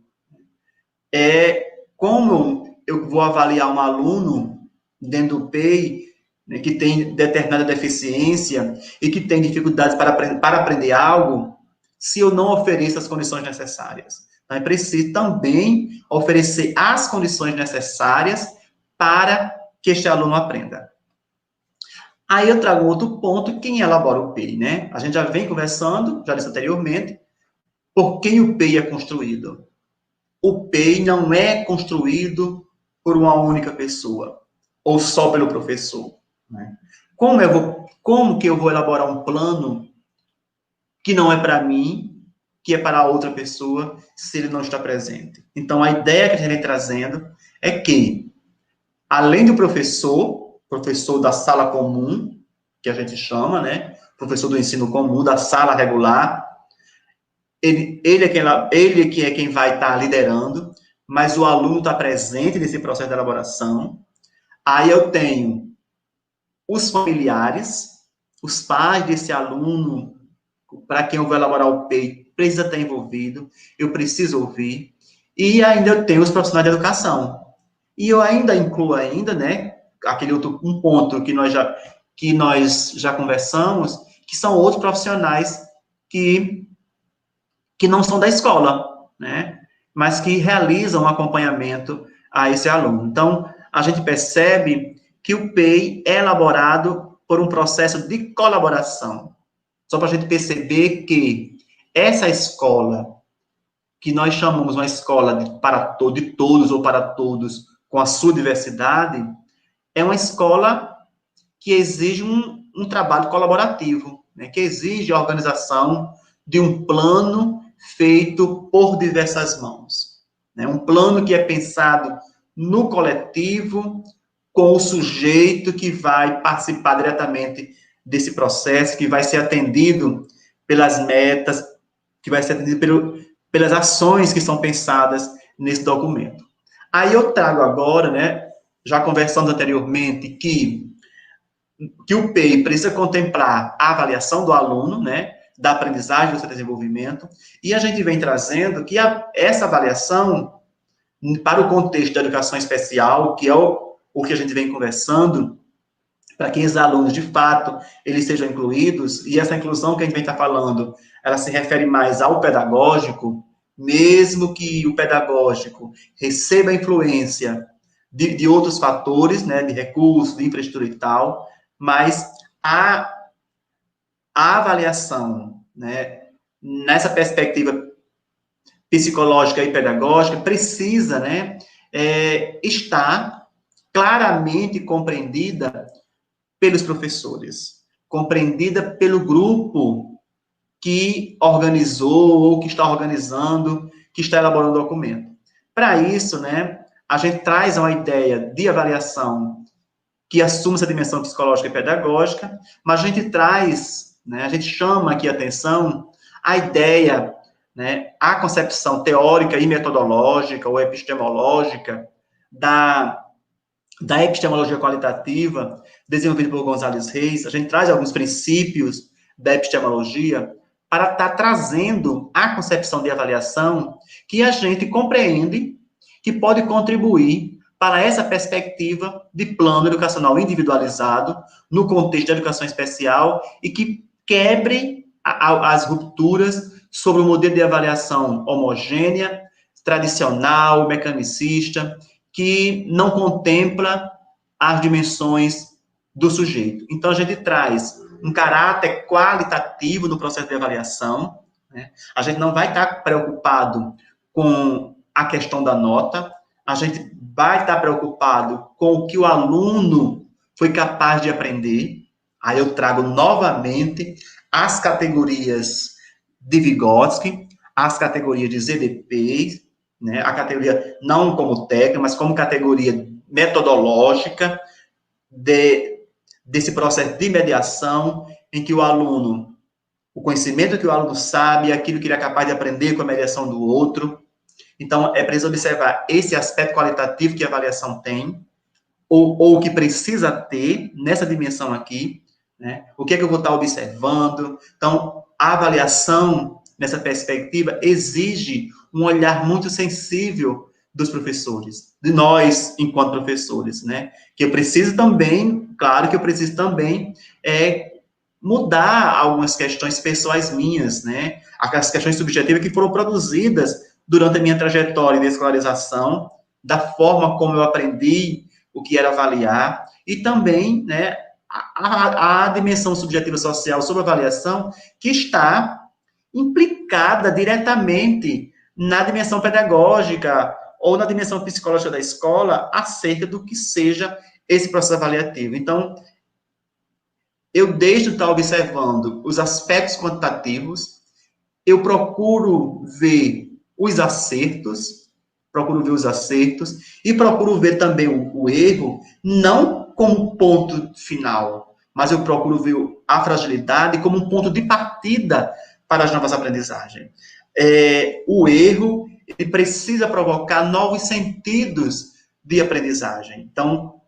Como eu vou avaliar um aluno dentro do PEI, né, que tem determinada deficiência e que tem dificuldades para aprender algo, se eu não ofereço as condições necessárias? Então, é preciso também oferecer as condições necessárias para que este aluno aprenda. Aí eu trago outro ponto, quem elabora o PEI, né? A gente já vem conversando, já disse anteriormente, por quem o PEI é construído. O PEI não é construído por uma única pessoa, ou só pelo professor, né? Como que eu vou elaborar um plano que não é para mim, que é para outra pessoa, se ele não está presente? Então, a ideia que a gente vem trazendo é que, além do professor da sala comum, que a gente chama, né, professor do ensino comum, da sala regular, ele que é quem vai estar liderando, mas o aluno está presente nesse processo de elaboração. Aí eu tenho os familiares, os pais desse aluno, para quem eu vou elaborar o PEI, precisa estar envolvido, eu preciso ouvir, e ainda eu tenho os profissionais de educação. E eu ainda incluo ainda, né, aquele outro um ponto que nós já conversamos, que são outros profissionais que não são da escola, né, mas que realizam acompanhamento a esse aluno. Então, a gente percebe que o PEI é elaborado por um processo de colaboração. Só para a gente perceber que essa escola, que nós chamamos uma escola de todos ou para todos, com a sua diversidade, é uma escola que exige um trabalho colaborativo, né, que exige a organização de um plano feito por diversas mãos. Né, um plano que é pensado no coletivo, com o sujeito que vai participar diretamente desse processo, que vai ser atendido pelas metas, que vai ser atendido pelas ações que são pensadas nesse documento. Aí eu trago agora, né, já conversamos anteriormente, que o PEI precisa contemplar a avaliação do aluno, né, da aprendizagem, do seu desenvolvimento, e a gente vem trazendo que essa avaliação, para o contexto da educação especial, que é o que a gente vem conversando, para que os alunos, de fato, eles sejam incluídos, e essa inclusão que a gente vem estar falando, ela se refere mais ao pedagógico, mesmo que o pedagógico receba a influência de outros fatores, né, de recursos, de infraestrutura e tal, mas a avaliação, né, nessa perspectiva psicológica e pedagógica, precisa, né, estar claramente compreendida pelos professores, compreendida pelo grupo que organizou ou que está organizando, que está elaborando o documento. Para isso, né, a gente traz uma ideia de avaliação que assume essa dimensão psicológica e pedagógica, mas a gente traz, né, a gente chama aqui a atenção a ideia, né, a concepção teórica e metodológica ou epistemológica da epistemologia qualitativa, desenvolvida por Gonzalez Reis. A gente traz alguns princípios da epistemologia para estar trazendo a concepção de avaliação que a gente compreende que pode contribuir para essa perspectiva de plano educacional individualizado no contexto da educação especial e que quebre as rupturas sobre o modelo de avaliação homogênea, tradicional, mecanicista, que não contempla as dimensões do sujeito. Então, a gente traz um caráter qualitativo no processo de avaliação, né? A gente não vai estar preocupado com a questão da nota, a gente vai estar preocupado com o que o aluno foi capaz de aprender. Aí eu trago novamente as categorias de Vygotsky, as categorias de ZDP, né, a categoria não como técnica, mas como categoria metodológica desse processo de mediação, em que o aluno, o conhecimento que o aluno sabe, aquilo que ele é capaz de aprender com a mediação do outro. Então, é preciso observar esse aspecto qualitativo que a avaliação tem, ou que precisa ter nessa dimensão aqui, né? O que é que eu vou estar observando? Então, a avaliação, nessa perspectiva, exige um olhar muito sensível dos professores, de nós, enquanto professores, né? Que eu preciso também, claro que eu preciso também mudar algumas questões pessoais minhas, né? As questões subjetivas que foram produzidas durante a minha trajetória de escolarização, da forma como eu aprendi o que era avaliar, e também, né, a dimensão subjetiva social sobre avaliação, que está implicada diretamente na dimensão pedagógica ou na dimensão psicológica da escola acerca do que seja esse processo avaliativo. Então, eu deixo de estar observando os aspectos quantitativos, eu procuro ver os acertos, procuro ver os acertos e procuro ver também o erro, não como ponto final, mas eu procuro ver a fragilidade como um ponto de partida para as novas aprendizagens. O erro, ele precisa provocar novos sentidos de aprendizagem. Então,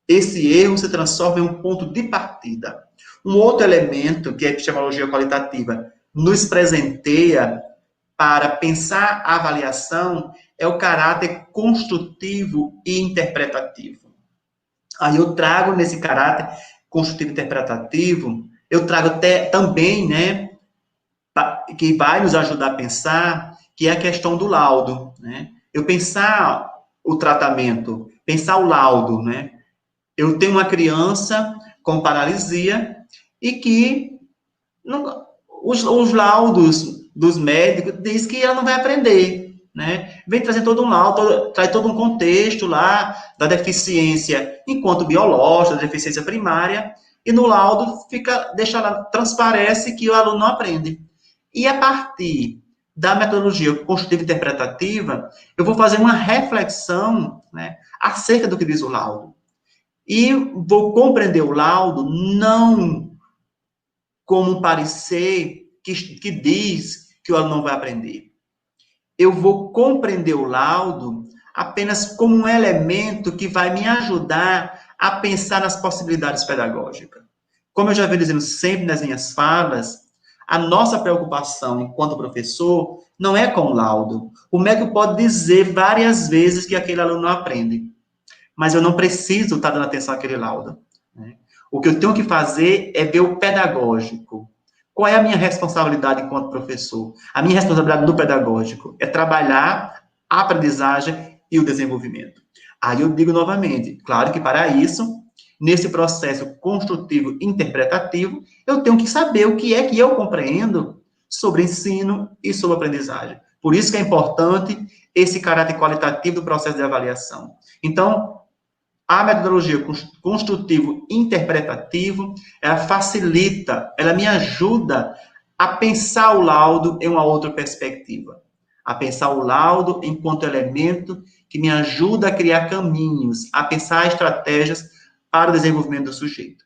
esse erro se transforma em um ponto de partida. Um outro elemento que a epistemologia qualitativa nos presenteia para pensar a avaliação é o caráter construtivo e interpretativo. Aí eu trago nesse caráter construtivo e interpretativo, eu trago também, né, que vai nos ajudar a pensar, que é a questão do laudo, né? Eu pensar o tratamento, pensar o laudo, né? Eu tenho uma criança com paralisia e que os laudos dos médicos diz que ela não vai aprender, né? Vem trazendo todo um laudo, traz todo um contexto lá da deficiência enquanto biológica, da deficiência primária, e no laudo transparece que o aluno não aprende. E a partir da metodologia construtiva interpretativa, eu vou fazer uma reflexão, né, acerca do que diz o laudo. E vou compreender o laudo não como um parecer que diz que o aluno não vai aprender. Eu vou compreender o laudo apenas como um elemento que vai me ajudar a pensar nas possibilidades pedagógicas. Como eu já venho dizendo sempre nas minhas falas, a nossa preocupação enquanto professor não é com o laudo. O médico pode dizer várias vezes que aquele aluno não aprende, mas eu não preciso estar dando atenção àquele laudo. Né? O que eu tenho que fazer é ver o pedagógico. Qual é a minha responsabilidade enquanto professor? A minha responsabilidade no pedagógico é trabalhar a aprendizagem e o desenvolvimento. Aí eu digo novamente, claro que para isso, nesse processo construtivo interpretativo, eu tenho que saber o que é que eu compreendo sobre ensino e sobre aprendizagem. Por isso que é importante esse caráter qualitativo do processo de avaliação. Então, a metodologia construtivo-interpretativo, ela facilita, ela me ajuda a pensar o laudo em uma outra perspectiva. A pensar o laudo enquanto elemento que me ajuda a criar caminhos, a pensar estratégias para o desenvolvimento do sujeito.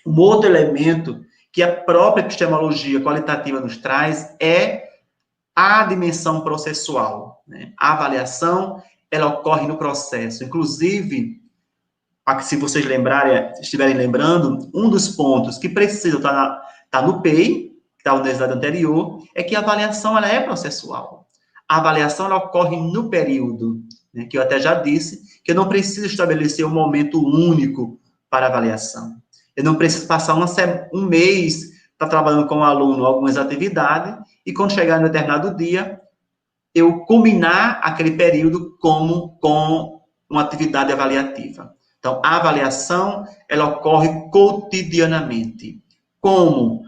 Um outro elemento que a própria epistemologia qualitativa nos traz é a dimensão processual. Né? A avaliação, ela ocorre no processo. Inclusive, se vocês estiverem lembrando, um dos pontos que precisa estar no PEI, que está na universidade anterior, é que a avaliação ela é processual. A avaliação ela ocorre no período, né, que eu até já disse, que eu não preciso estabelecer um momento único para avaliação. Eu não preciso passar um mês trabalhando com o aluno algumas atividades, e quando chegar no determinado dia, eu combinar aquele período com uma atividade avaliativa. Então, a avaliação, ela ocorre cotidianamente. Como?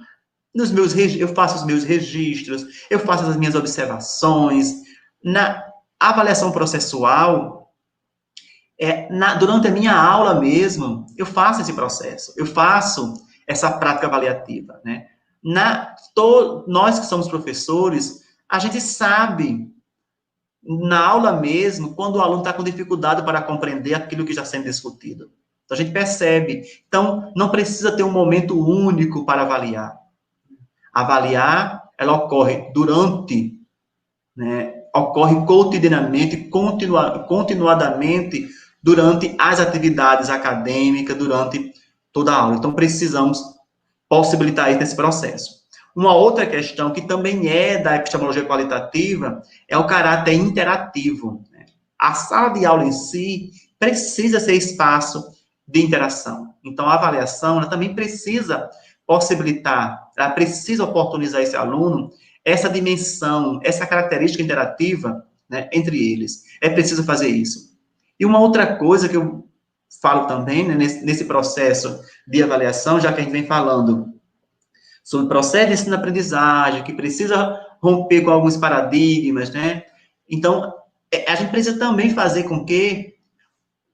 Eu faço os meus registros, eu faço as minhas observações. Na avaliação processual, durante a minha aula mesmo, eu faço esse processo, eu faço essa prática avaliativa. Né? Nós que somos professores, a gente sabe na aula mesmo, quando o aluno está com dificuldade para compreender aquilo que está sendo discutido. Então, a gente percebe. Então, não precisa ter um momento único para avaliar. Avaliar, ela ocorre ocorre cotidianamente, continuadamente, durante as atividades acadêmicas, durante toda a aula. Então, precisamos possibilitar isso nesse processo. Uma outra questão que também é da epistemologia qualitativa é o caráter interativo. A sala de aula em si precisa ser espaço de interação. Então, a avaliação ela também precisa possibilitar, ela precisa oportunizar esse aluno essa dimensão, essa característica interativa, né, entre eles. É preciso fazer isso. E uma outra coisa que eu falo também, né, nesse processo de avaliação, já que a gente vem falando sobre o processo de ensino-aprendizagem, que precisa romper com alguns paradigmas, né? Então, a gente precisa também fazer com que,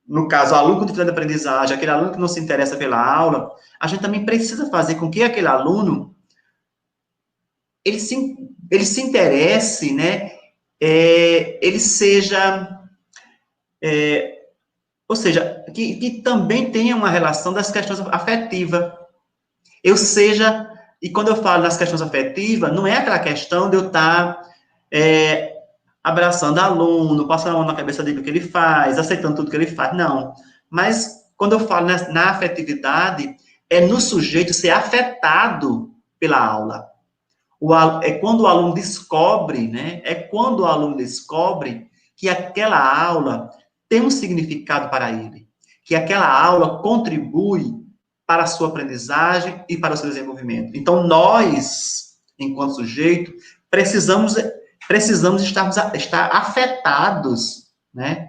no caso, o aluno com dificuldade de aprendizagem, aquele aluno que não se interessa pela aula, a gente também precisa fazer com que aquele aluno, ele se interesse, né? ele seja, ou seja, que também tenha uma relação das questões afetivas. E quando eu falo das questões afetivas, não é aquela questão de eu estar abraçando aluno, passando a mão na cabeça dele o que ele faz, aceitando tudo que ele faz, não. Mas, quando eu falo na afetividade, é no sujeito ser afetado pela aula. É quando o aluno descobre, né? É quando o aluno descobre que aquela aula tem um significado para ele, que aquela aula contribui para a sua aprendizagem e para o seu desenvolvimento. Então, nós, enquanto sujeito, precisamos estar afetados, né,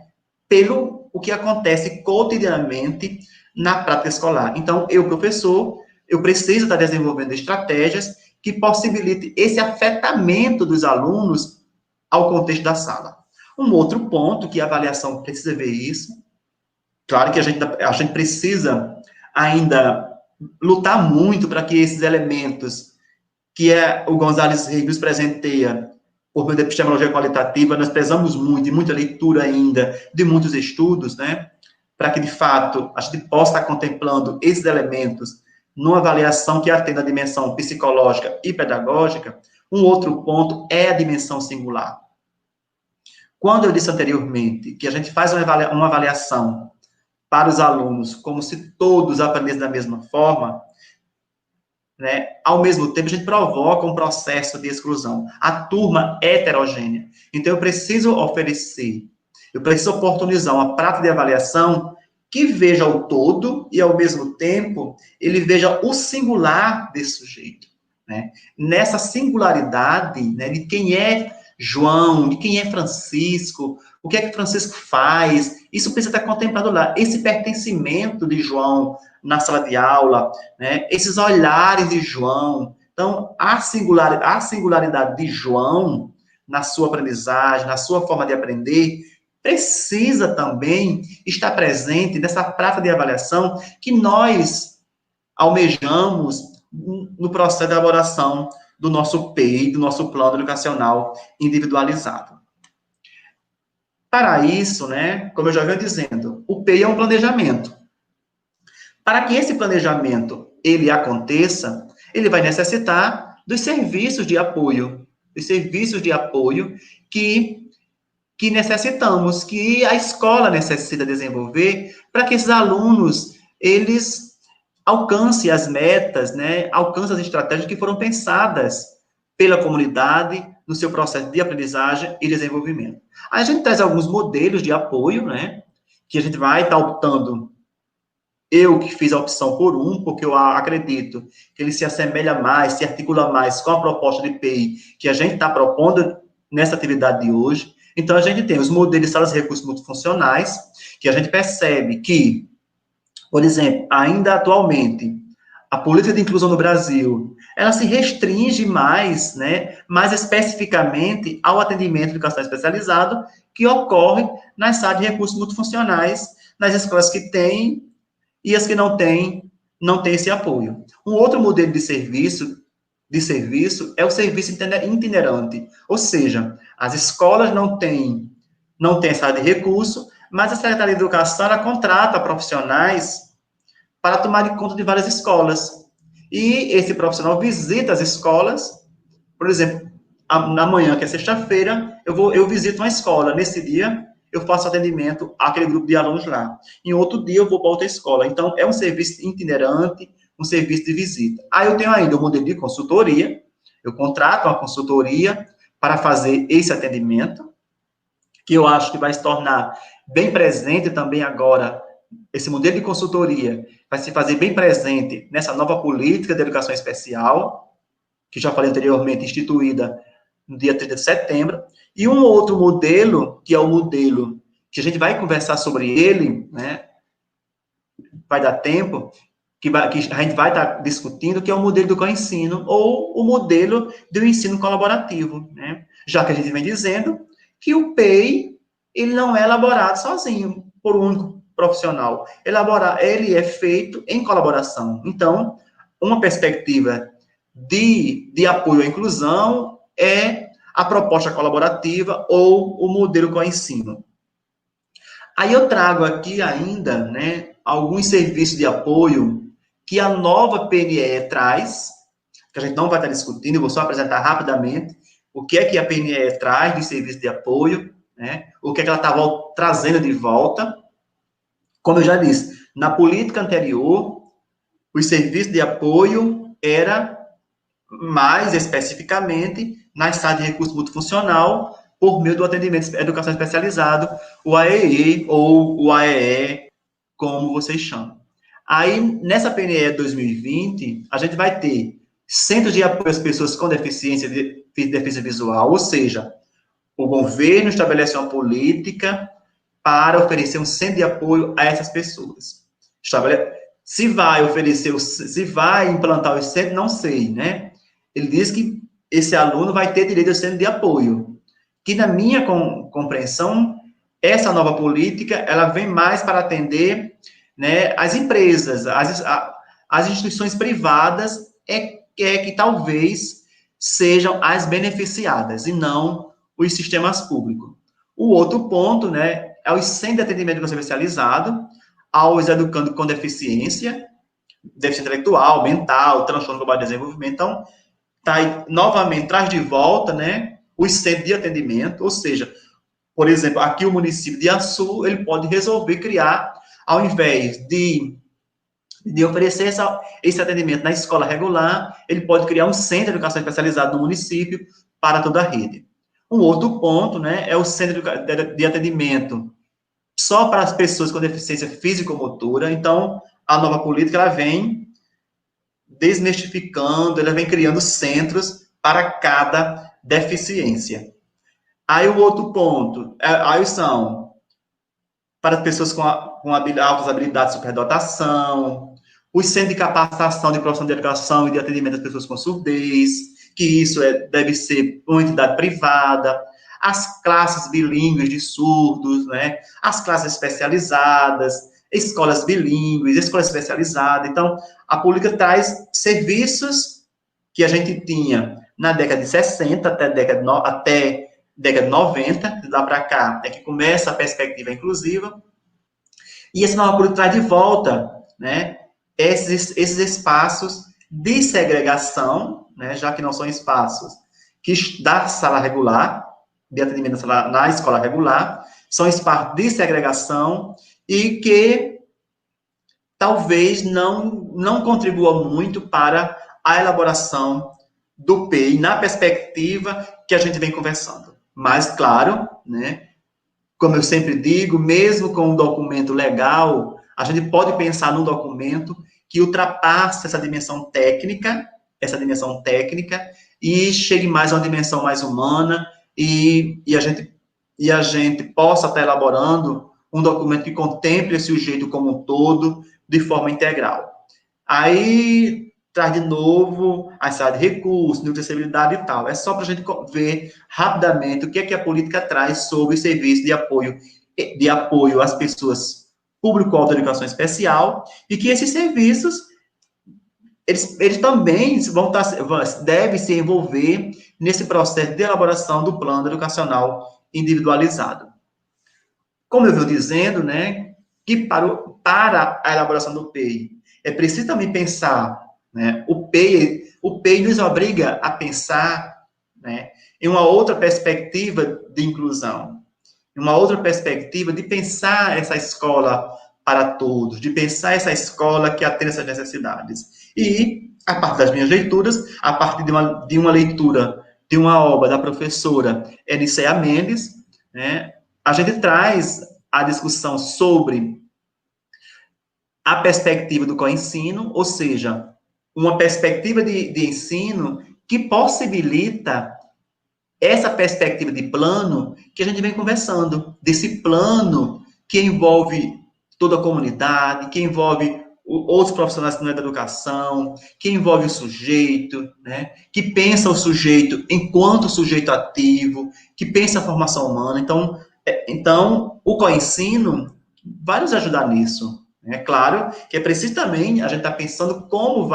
pelo o que acontece cotidianamente na prática escolar. Então, eu, professor, eu preciso estar desenvolvendo estratégias que possibilitem esse afetamento dos alunos ao contexto da sala. Um outro ponto que a avaliação precisa ver isso, claro que a gente precisa ainda lutar muito para que esses elementos que o Gonzalez Reis nos presenteia por meio da epistemologia qualitativa, nós precisamos muito, de muita leitura ainda, de muitos estudos, né, para que, de fato, a gente possa estar contemplando esses elementos numa avaliação que atenda a dimensão psicológica e pedagógica. Um outro ponto é a dimensão singular. Quando eu disse anteriormente que a gente faz uma avaliação para os alunos como se todos aprendessem da mesma forma, né, ao mesmo tempo a gente provoca um processo de exclusão. A turma é heterogênea. Então, eu preciso oportunizar uma prática de avaliação que veja o todo e, ao mesmo tempo, ele veja o singular desse sujeito, né? Nessa singularidade, né, de quem é João, de quem é Francisco, o que é que Francisco faz, isso precisa estar contemplado lá. Esse pertencimento de João na sala de aula, né, esses olhares de João. Então, a singularidade de João na sua aprendizagem, na sua forma de aprender, precisa também estar presente nessa prática de avaliação que nós almejamos no processo de elaboração do nosso PEI, do nosso plano educacional individualizado. Para isso, né, como eu já venho dizendo, o PEI é um planejamento. Para que esse planejamento ele aconteça, ele vai necessitar dos serviços de apoio que necessitamos, que a escola necessita desenvolver para que esses alunos, eles alcancem as metas, né, alcancem as estratégias que foram pensadas pela comunidade no seu processo de aprendizagem e desenvolvimento. Aí a gente traz alguns modelos de apoio, né, que a gente vai estar optando. Eu que fiz a opção por porque eu acredito que ele se assemelha mais, se articula mais com a proposta de PEI que a gente está propondo nessa atividade de hoje. Então, a gente tem os modelos de salas de recursos multifuncionais, que a gente percebe que, por exemplo, ainda atualmente, a política de inclusão no Brasil, ela se restringe mais, né, mais especificamente ao atendimento de educação especializado, que ocorre nas salas de recursos multifuncionais, nas escolas que têm e as que não têm esse apoio. Um outro modelo de serviço é o serviço itinerante, ou seja, as escolas não têm sala de recurso, mas a Secretaria de Educação, ela contrata profissionais para tomar de conta de várias escolas. E esse profissional visita as escolas, por exemplo, na manhã, que é sexta-feira, eu visito uma escola. Nesse dia, eu faço atendimento àquele grupo de alunos lá. Em outro dia, eu vou para outra escola. Então, é um serviço itinerante, um serviço de visita. Aí eu tenho ainda o modelo de consultoria. Eu contrato uma consultoria para fazer esse atendimento, que eu acho que vai se tornar bem presente também agora. Esse modelo de consultoria vai se fazer bem presente nessa nova política de educação especial, que já falei anteriormente, instituída no dia 30 de setembro. E um outro modelo, que é o modelo que a gente vai conversar sobre ele, né? Vai dar tempo, que a gente vai estar discutindo, que é o modelo do coensino, ou o modelo do ensino colaborativo, né? Já que a gente vem dizendo que o PEI, ele não é elaborado sozinho, por um único profissional. Ele é feito em colaboração. Então, uma perspectiva de apoio à inclusão é a proposta colaborativa ou o modelo coensino. Aí eu trago aqui ainda, né, alguns serviços de apoio que a nova PNE traz, que a gente não vai estar discutindo, eu vou só apresentar rapidamente o que é que a PNE traz de serviço de apoio, né, o que é que ela está trazendo de volta. Como eu já disse, na política anterior, os serviços de apoio era mais especificamente na sala de recurso multifuncional, por meio do atendimento de educação especializado, o AEE ou o AEE, como vocês chamam. Aí, nessa PNE 2020, a gente vai ter centros de apoio às pessoas com deficiência visual, ou seja, o governo estabelece uma política para oferecer um centro de apoio a essas pessoas. Se vai implantar o centro, não sei, né? Ele diz que esse aluno vai ter direito ao centro de apoio, que na minha compreensão, essa nova política, ela vem mais para atender, né, as empresas, as instituições privadas, que talvez sejam as beneficiadas, e não os sistemas públicos. O outro ponto, né, é o centro de atendimento especializado aos educandos com deficiência intelectual, mental, transtorno global de desenvolvimento. Então, novamente, traz de volta, né, os centros de atendimento, ou seja, por exemplo, aqui o município de Açu, ele pode resolver criar, ao invés de oferecer esse atendimento na escola regular, ele pode criar um centro de educação especializado no município para toda a rede. Um outro ponto, né, é o centro de atendimento só para as pessoas com deficiência físico-motora. Então, a nova política, ela vem desmistificando, ela vem criando centros para cada deficiência. Aí o outro ponto, aí são para pessoas com altas habilidades de superdotação, os centros de capacitação de profissão de educação e de atendimento às pessoas com surdez, que isso deve ser uma entidade privada, as classes bilíngues de surdos, né, as classes especializadas, escolas bilíngues, escolas especializadas. Então, a política traz serviços que a gente tinha na década de 60 até década de 90, de lá para cá é que começa a perspectiva inclusiva, e essa nova política traz de volta, né, esses espaços de segregação, né, já que não são espaços da sala regular, de atendimento na escola regular, são espaços de segregação e que talvez não contribuam muito para a elaboração do PEI na perspectiva que a gente vem conversando. Mas, claro, né, como eu sempre digo, mesmo com um documento legal, a gente pode pensar num documento que ultrapasse essa dimensão técnica, e chegue mais a uma dimensão mais humana, e a gente possa estar elaborando um documento que contemple esse sujeito como um todo, de forma integral. Aí, traz de novo a sala de recursos, de acessibilidade e tal. É só para a gente ver rapidamente o que é que a política traz sobre o serviço de apoio às pessoas público-alvo de educação especial, e que esses serviços, eles também devem se envolver nesse processo de elaboração do plano educacional individualizado. Como eu venho dizendo, né, que para a elaboração do PEI, é preciso também pensar, né, o PEI nos obriga a pensar, né, em uma outra perspectiva de inclusão, em uma outra perspectiva de pensar essa escola para todos, de pensar essa escola que atende essas necessidades. E, a partir das minhas leituras, a partir de uma leitura de uma obra da professora Enicéia Mendes, né, a gente traz a discussão sobre a perspectiva do coensino, ou seja, uma perspectiva de ensino que possibilita essa perspectiva de plano que a gente vem conversando, desse plano que envolve toda a comunidade, que envolve outros profissionais da educação, que envolve o sujeito, né, que pensa o sujeito enquanto sujeito ativo, que pensa a formação humana. Então o coensino vai nos ajudar nisso. É claro que é preciso também a gente estar pensando como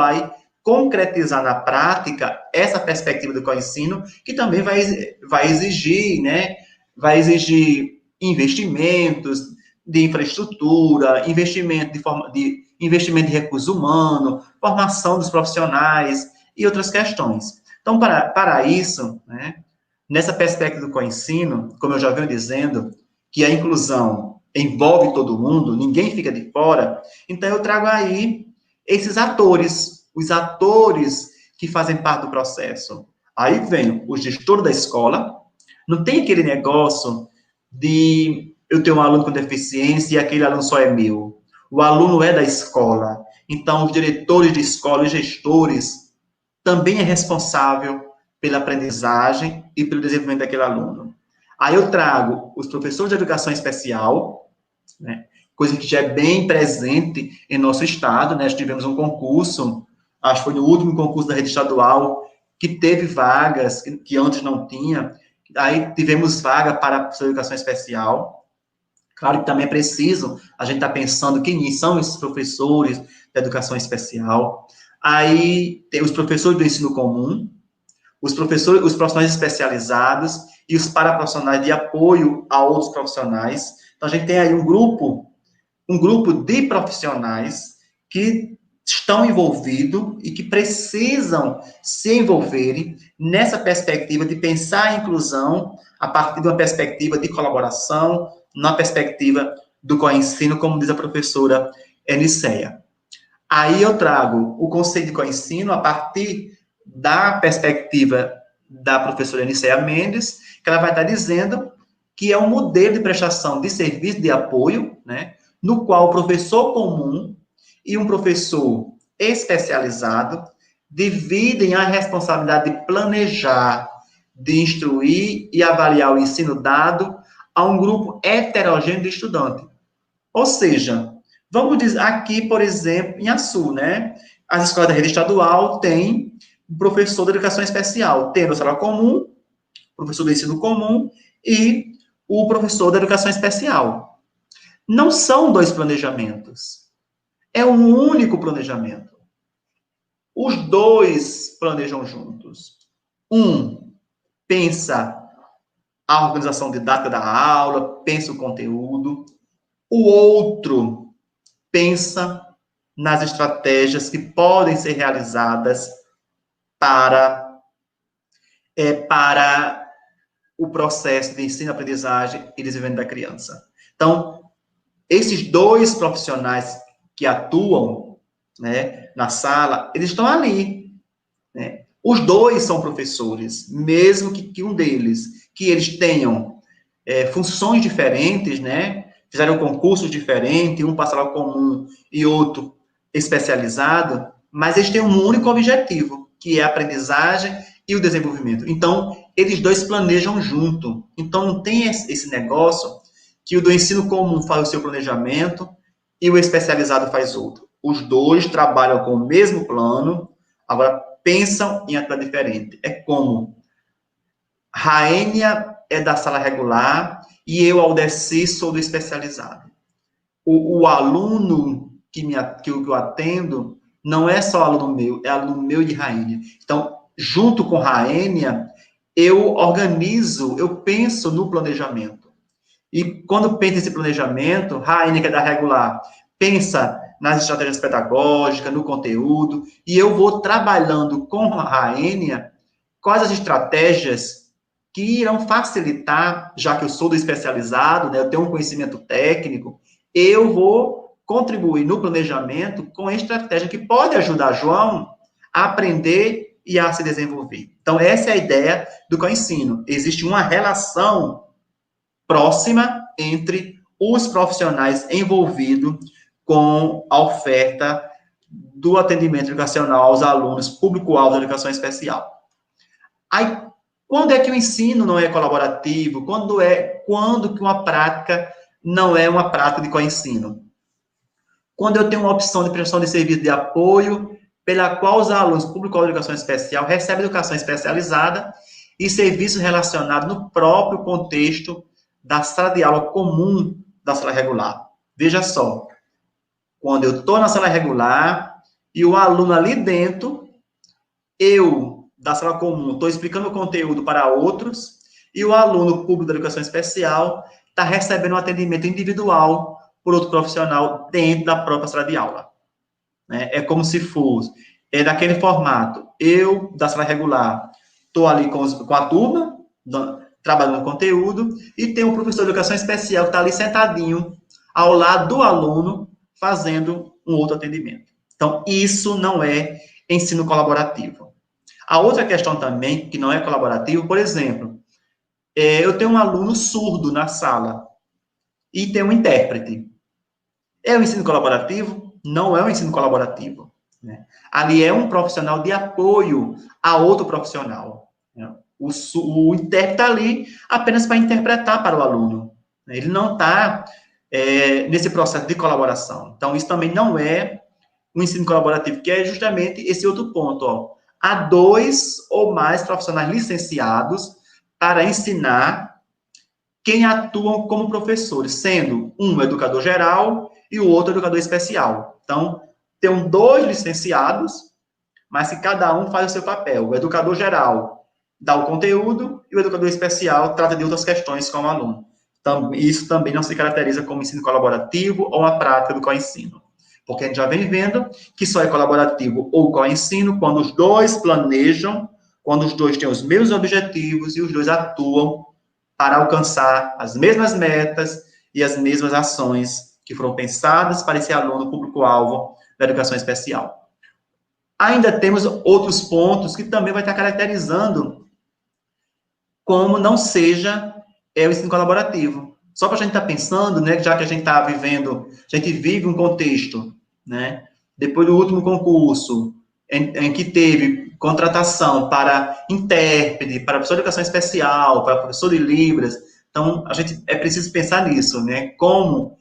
concretizar na prática essa perspectiva do co-ensino, que também vai exigir, né, vai exigir investimentos de infraestrutura, investimento de recurso humano, formação dos profissionais e outras questões. Então, para isso, né, nessa perspectiva do co-ensino, como eu já venho dizendo, que a inclusão envolve todo mundo, ninguém fica de fora, então eu trago aí esses atores, os atores que fazem parte do processo. Aí vem o gestor da escola, não tem aquele negócio de eu ter um aluno com deficiência e aquele aluno só é meu. O aluno é da escola. Então, os diretores de escola, os gestores, também é responsável pela aprendizagem e pelo desenvolvimento daquele aluno. Aí eu trago os professores de educação especial, né, coisa que já é bem presente em nosso estado, né, nós tivemos um concurso, acho que foi no último concurso da rede estadual, que teve vagas que antes não tinha, aí tivemos vaga para a professor de educação especial. Claro que também é preciso, a gente está pensando quem são esses professores da educação especial. Aí tem os professores do ensino comum, os profissionais especializados e os paraprofissionais de apoio a outros profissionais. Então, a gente tem aí um grupo de profissionais que estão envolvidos e que precisam se envolverem nessa perspectiva de pensar a inclusão a partir de uma perspectiva de colaboração, na perspectiva do co-ensino, como diz a professora Eniceia. Aí eu trago o conceito de co-ensino a partir da perspectiva da professora Eniceia Mendes, que ela vai estar dizendo que é um modelo de prestação de serviço de apoio, né, no qual o professor comum e um professor especializado dividem a responsabilidade de planejar, de instruir e avaliar o ensino dado a um grupo heterogêneo de estudantes. Ou seja, vamos dizer, aqui, por exemplo, em Açu, né, as escolas da rede estadual têm um professor de educação especial, tendo a sala comum, professor do ensino comum e o professor da educação especial. Não são dois planejamentos. É um único planejamento. Os dois planejam juntos. Um pensa a organização didática da aula, pensa o conteúdo. O outro pensa nas estratégias que podem ser realizadas para o processo de ensino, aprendizagem e desenvolvimento da criança. Então, esses dois profissionais que atuam, né, na sala, eles estão ali, né? Os dois são professores, mesmo que um deles, que eles tenham funções diferentes, né? Fizeram concursos diferentes, um para a sala comum e outro especializado, mas eles têm um único objetivo, que é a aprendizagem e o desenvolvimento. Então, eles dois planejam junto. Então, não tem esse negócio que o do ensino comum faz o seu planejamento e o especializado faz outro. Os dois trabalham com o mesmo plano, agora pensam em atuar diferente. É como Raênia é da sala regular e eu, Aldeci, sou do especializado. O aluno que eu atendo não é só aluno meu, é aluno meu de Raênia. Então, junto com Raênia, eu organizo, eu penso no planejamento. E quando pensa nesse planejamento, Raênia, que é da regular, pensa nas estratégias pedagógicas, no conteúdo, e eu vou trabalhando com a Raênia quais as estratégias que irão facilitar, já que eu sou do especializado, né, eu tenho um conhecimento técnico, eu vou contribuir no planejamento com a estratégia que pode ajudar João a aprender e a se desenvolver. Então, essa é a ideia do co-ensino. Existe uma relação próxima entre os profissionais envolvidos com a oferta do atendimento educacional aos alunos, público-alvo da educação especial. Aí, quando é que o ensino não é colaborativo? Quando que uma prática não é uma prática de co-ensino? Quando eu tenho uma opção de prestação de serviço de apoio, pela qual os alunos público-alvo da educação especial recebem educação especializada e serviços relacionados no próprio contexto da sala de aula comum da sala regular. Veja só, quando eu estou na sala regular e o aluno ali dentro, eu, da sala comum, estou explicando o conteúdo para outros, e o aluno público da educação especial está recebendo um atendimento individual por outro profissional dentro da própria sala de aula. Né? É como se fosse, daquele formato, eu, da sala regular, estou ali com a turma, trabalhando no conteúdo, e tem um professor de educação especial que está ali sentadinho, ao lado do aluno, fazendo um outro atendimento. Então, isso não é ensino colaborativo. A outra questão também, que não é colaborativo, por exemplo, eu tenho um aluno surdo na sala e tem um intérprete. É um ensino colaborativo? Não é um ensino colaborativo. Né? Ali é um profissional de apoio a outro profissional. Né? O intérprete está ali apenas para interpretar para o aluno. Né? Ele não está nesse processo de colaboração. Então, isso também não é um ensino colaborativo, que é justamente esse outro ponto. Ó. Há 2 ou mais profissionais licenciados para ensinar quem atuam como professores, sendo um educador geral e o outro educador especial. Então, tem 2 licenciados, mas que cada um faz o seu papel. O educador geral dá o conteúdo e o educador especial trata de outras questões com o aluno. Então, isso também não se caracteriza como ensino colaborativo ou a prática do co-ensino. Porque a gente já vem vendo que só é colaborativo ou co-ensino quando os 2 planejam, quando os 2 têm os mesmos objetivos e os 2 atuam para alcançar as mesmas metas e as mesmas ações que foram pensadas para esse aluno público-alvo da educação especial. Ainda temos outros pontos que também vai estar caracterizando como não seja o ensino colaborativo. Só para a gente estar pensando, né, já que a gente está vivendo, a gente vive um contexto, né, depois do último concurso, em que teve contratação para intérprete, para professor de educação especial, para professor de Libras. Então, a gente é preciso pensar nisso, né? Como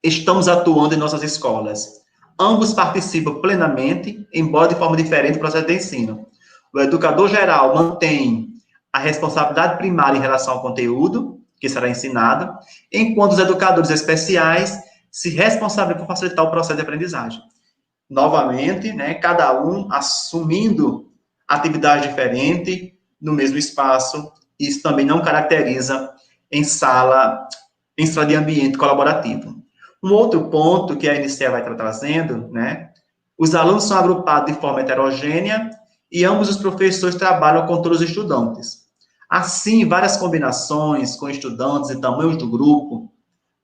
estamos atuando em nossas escolas. Ambos participam plenamente, embora de forma diferente, do processo de ensino. O educador geral mantém a responsabilidade primária em relação ao conteúdo que será ensinado, enquanto os educadores especiais se responsabilizam por facilitar o processo de aprendizagem. Novamente, né, cada um assumindo atividade diferente no mesmo espaço, isso também não caracteriza em sala de ambiente colaborativo. Um outro ponto que a NCE vai estar trazendo, né, os alunos são agrupados de forma heterogênea e ambos os professores trabalham com todos os estudantes. Assim, várias combinações com estudantes e tamanhos do grupo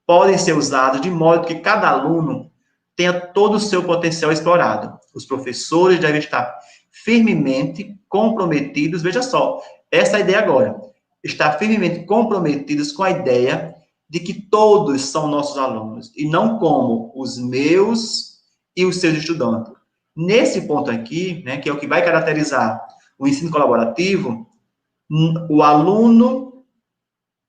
podem ser usadas de modo que cada aluno tenha todo o seu potencial explorado. Os professores devem estar firmemente comprometidos, veja só, essa é a ideia agora, estar firmemente comprometidos com a ideia de que todos são nossos alunos, e não como os meus e os seus estudantes. Nesse ponto aqui, né, que é o que vai caracterizar o ensino colaborativo, o aluno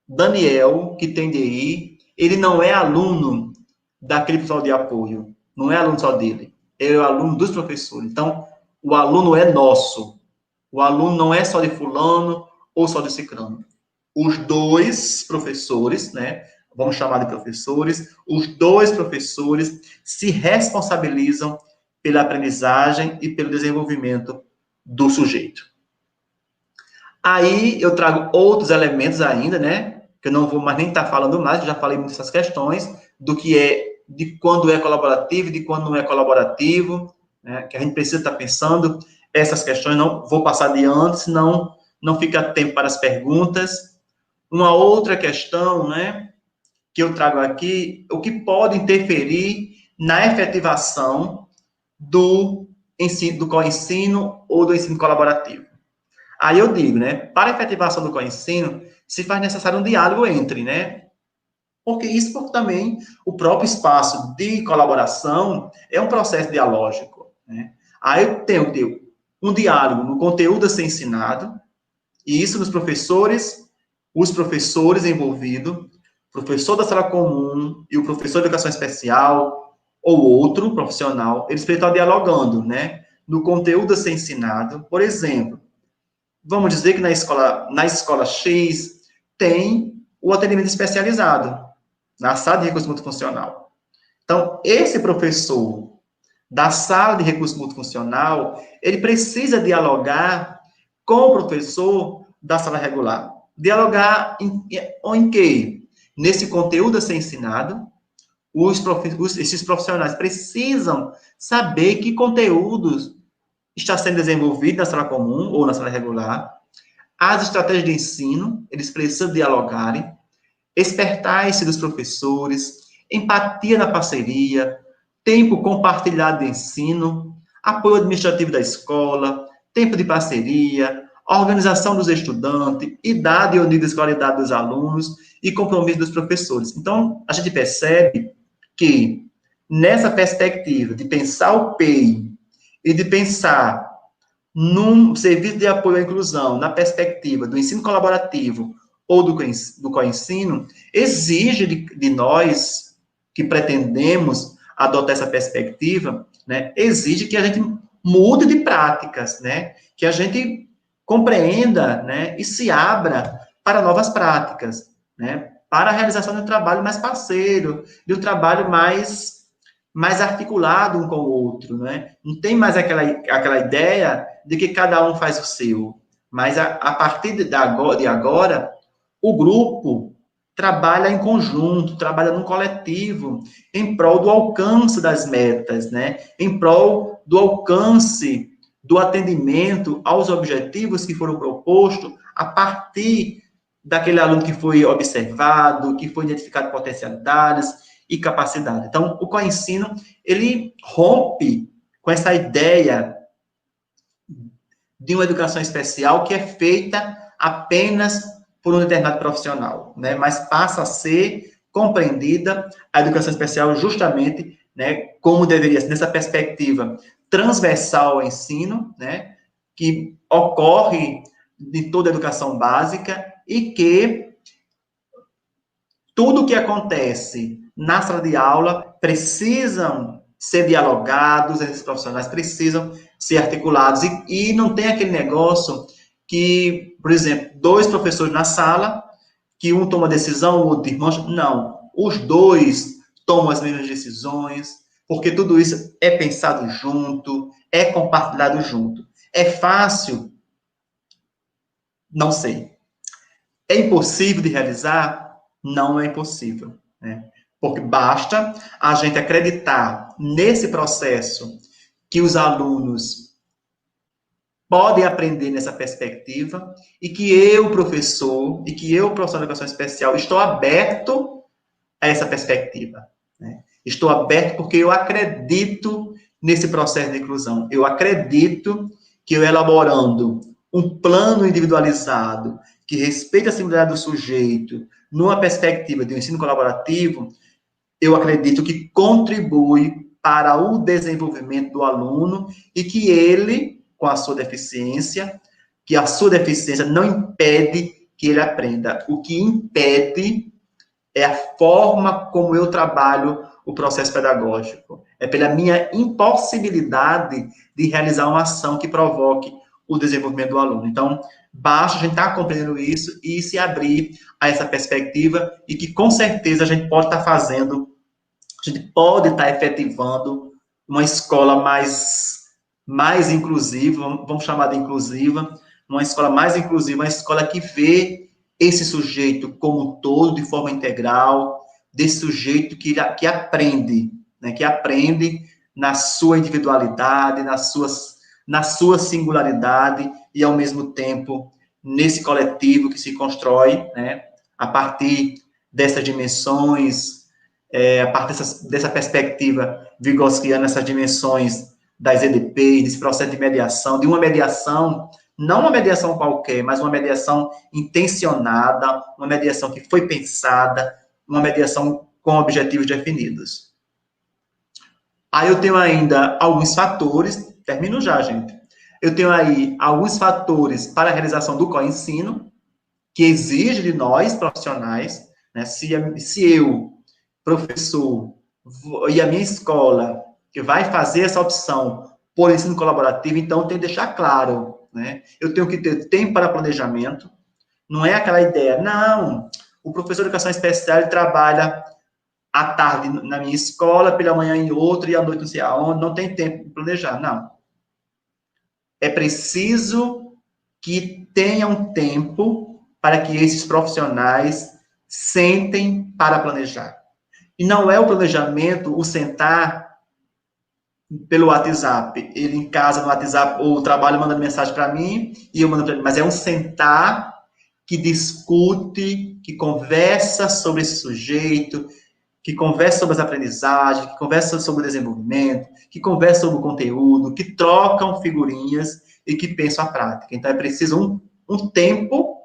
Daniel, que tem DI, ele não é aluno daquele pessoal de apoio, não é aluno só dele, é o aluno dos professores. Então, o aluno é nosso. O aluno não é só de fulano ou só de ciclano. Os 2 professores, né, vamos chamar de professores, os 2 professores se responsabilizam pela aprendizagem e pelo desenvolvimento do sujeito. Aí eu trago outros elementos ainda, né, que eu não vou mais nem estar falando mais, eu já falei muitas dessas questões, do que é, de quando é colaborativo, de quando não é colaborativo, né, que a gente precisa estar pensando, essas questões não vou passar adiante, senão não fica tempo para as perguntas. Uma outra questão, né, que eu trago aqui, o que pode interferir na efetivação do ensino, do co-ensino ou do ensino colaborativo. Aí eu digo, né, para a efetivação do co-ensino, se faz necessário um diálogo entre, né, porque também o próprio espaço de colaboração é um processo dialógico, né. Aí eu tenho que ter um diálogo no conteúdo a ser ensinado, e isso nos professores, os professores envolvidos, professor da sala comum e o professor de educação especial, ou outro profissional, eles precisam estar dialogando, né, no conteúdo a ser ensinado. Por exemplo, vamos dizer que na escola X tem o atendimento especializado, na sala de recurso multifuncional. Então, esse professor da sala de recurso multifuncional, ele precisa dialogar com o professor da sala regular. Dialogar em quê? Nesse conteúdo a ser ensinado, esses profissionais precisam saber que conteúdos está sendo desenvolvido na sala comum ou na sala regular, as estratégias de ensino, eles precisam dialogarem, expertise dos professores, empatia na parceria, tempo compartilhado de ensino, apoio administrativo da escola, tempo de parceria, organização dos estudantes, idade ou nível de escolaridade dos alunos e compromisso dos professores. Então, a gente percebe que, nessa perspectiva de pensar o PEI e de pensar num serviço de apoio à inclusão, na perspectiva do ensino colaborativo ou do coensino, exige de nós, que pretendemos adotar essa perspectiva, né, exige que a gente mude de práticas, né, que a gente compreenda, né, e se abra para novas práticas, né, para a realização de um trabalho mais parceiro, de um trabalho mais articulado um com o outro, né? Não tem mais aquela ideia de que cada um faz o seu, mas a partir de agora, o grupo trabalha em conjunto, trabalha num coletivo, em prol do alcance das metas, né? Em prol do alcance do atendimento aos objetivos que foram propostos a partir daquele aluno que foi observado, que foi identificado potencialidades e capacidade. Então, o coensino, ele rompe com essa ideia de uma educação especial que é feita apenas por um determinado profissional, né? Mas passa a ser compreendida a educação especial justamente, né, como deveria ser, nessa perspectiva transversal ao ensino, né, que ocorre de toda a educação básica e que tudo o que acontece na sala de aula precisam ser dialogados, esses profissionais precisam ser articulados, e não tem aquele negócio que, por exemplo, dois professores na sala, que um toma decisão, o outro irmão, não, os dois tomam as mesmas decisões, porque tudo isso é pensado junto, é compartilhado junto. É fácil? Não sei. É impossível de realizar? Não é impossível, né? Porque basta a gente acreditar nesse processo que os alunos podem aprender nessa perspectiva e que eu, professor, e que eu, professor de educação especial, estou aberto a essa perspectiva, né? Estou aberto porque eu acredito nesse processo de inclusão. Eu acredito que eu elaborando um plano individualizado que respeita a singularidade do sujeito, numa perspectiva de um ensino colaborativo, eu acredito que contribui para o desenvolvimento do aluno e que ele, com a sua deficiência, que a sua deficiência não impede que ele aprenda. O que impede é a forma como eu trabalho o processo pedagógico. É pela minha impossibilidade de realizar uma ação que provoque o desenvolvimento do aluno. Então, basta a gente estar compreendendo isso e se abrir a essa perspectiva e que, com certeza, a gente pode estar fazendo, a gente pode estar efetivando uma escola mais inclusiva, vamos chamar de inclusiva, uma escola mais inclusiva, uma escola que vê esse sujeito como todo, de forma integral, desse sujeito que aprende, né, que aprende na sua individualidade, na sua singularidade e, ao mesmo tempo, nesse coletivo que se constrói, né, a partir dessas dimensões, a partir dessa perspectiva vigorskiana, essas dimensões das EDPs, desse processo de mediação, de uma mediação, não uma mediação qualquer, mas uma mediação intencionada, uma mediação que foi pensada, uma mediação com objetivos definidos. Aí eu tenho ainda alguns fatores, termino já, gente. Eu tenho aí alguns fatores para a realização do coensino, que exige de nós, profissionais, né? Se eu, professor, e a minha escola, que vai fazer essa opção por ensino colaborativo, então eu tenho que deixar claro, né? Eu tenho que ter tempo para planejamento, não é aquela ideia, não, o professor de educação especial ele trabalha à tarde na minha escola, pela manhã em outra, e à noite não sei aonde, não tem tempo de planejar, não. É preciso que tenha um tempo para que esses profissionais sentem para planejar. E não é o planejamento, o sentar pelo WhatsApp, ele em casa no WhatsApp, ou o trabalho mandando mensagem para mim, e eu mando para ele, mas é um sentar que discute, que conversa sobre esse sujeito, que conversa sobre as aprendizagens, que conversa sobre o desenvolvimento, que conversa sobre o conteúdo, que trocam figurinhas e que pensam a prática. Então, é preciso um tempo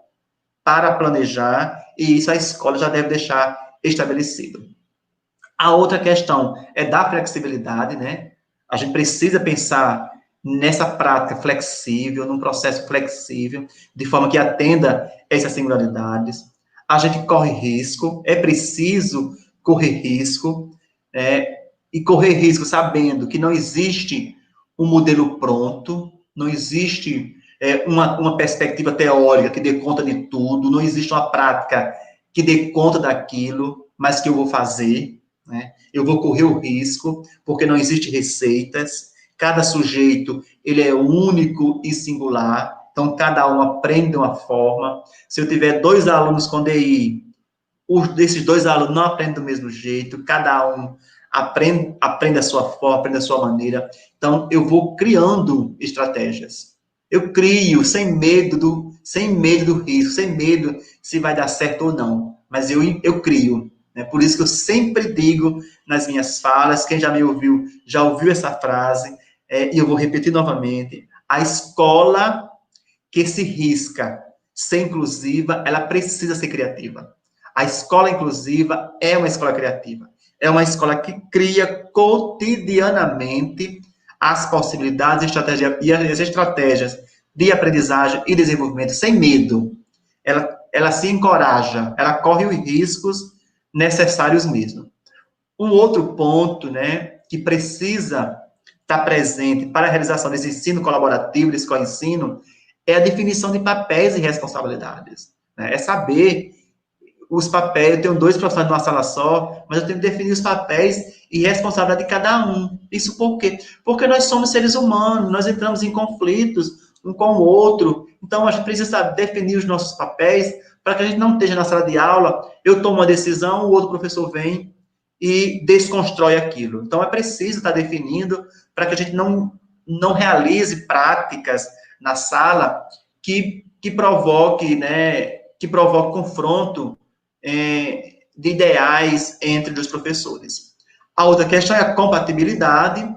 para planejar, e isso a escola já deve deixar estabelecido. A outra questão é da flexibilidade, né? A gente precisa pensar nessa prática flexível, num processo flexível, de forma que atenda essas singularidades. A gente corre risco, é preciso correr risco, e correr risco sabendo que não existe um modelo pronto, não existe uma perspectiva teórica que dê conta de tudo, não existe uma prática que dê conta daquilo, mas que eu vou fazer, né? Eu vou correr o risco, porque não existe receitas, cada sujeito, ele é único e singular, então cada um aprende de uma forma. Se eu tiver 2 alunos com DI, desses 2 alunos não aprendem do mesmo jeito, cada um aprende a sua forma, aprende a sua maneira, então eu vou criando estratégias. Eu crio sem medo do risco, sem medo se vai dar certo ou não, mas eu crio. Por isso que eu sempre digo nas minhas falas, quem já me ouviu, já ouviu essa frase, e eu vou repetir novamente, a escola que se risca ser inclusiva, ela precisa ser criativa. A escola inclusiva é uma escola criativa. É uma escola que cria cotidianamente as possibilidades e as estratégias de aprendizagem e desenvolvimento sem medo. Ela se encoraja, ela corre os riscos necessários mesmo. Um outro ponto, que precisa estar presente para a realização desse ensino colaborativo, desse co-ensino, é a definição de papéis e responsabilidades. É saber os papéis. Eu tenho 2 professores numa sala só, mas eu tenho que definir os papéis e responsabilidade de cada um. Isso por quê? Porque nós somos seres humanos, nós entramos em conflitos um com o outro, então a gente precisa definir os nossos papéis para que a gente não esteja na sala de aula, eu tomo uma decisão, o outro professor vem e desconstrói aquilo. Então, é preciso estar definindo para que a gente não realize práticas na sala que provoque, que provoque confronto de ideais entre os professores. A outra questão é a compatibilidade,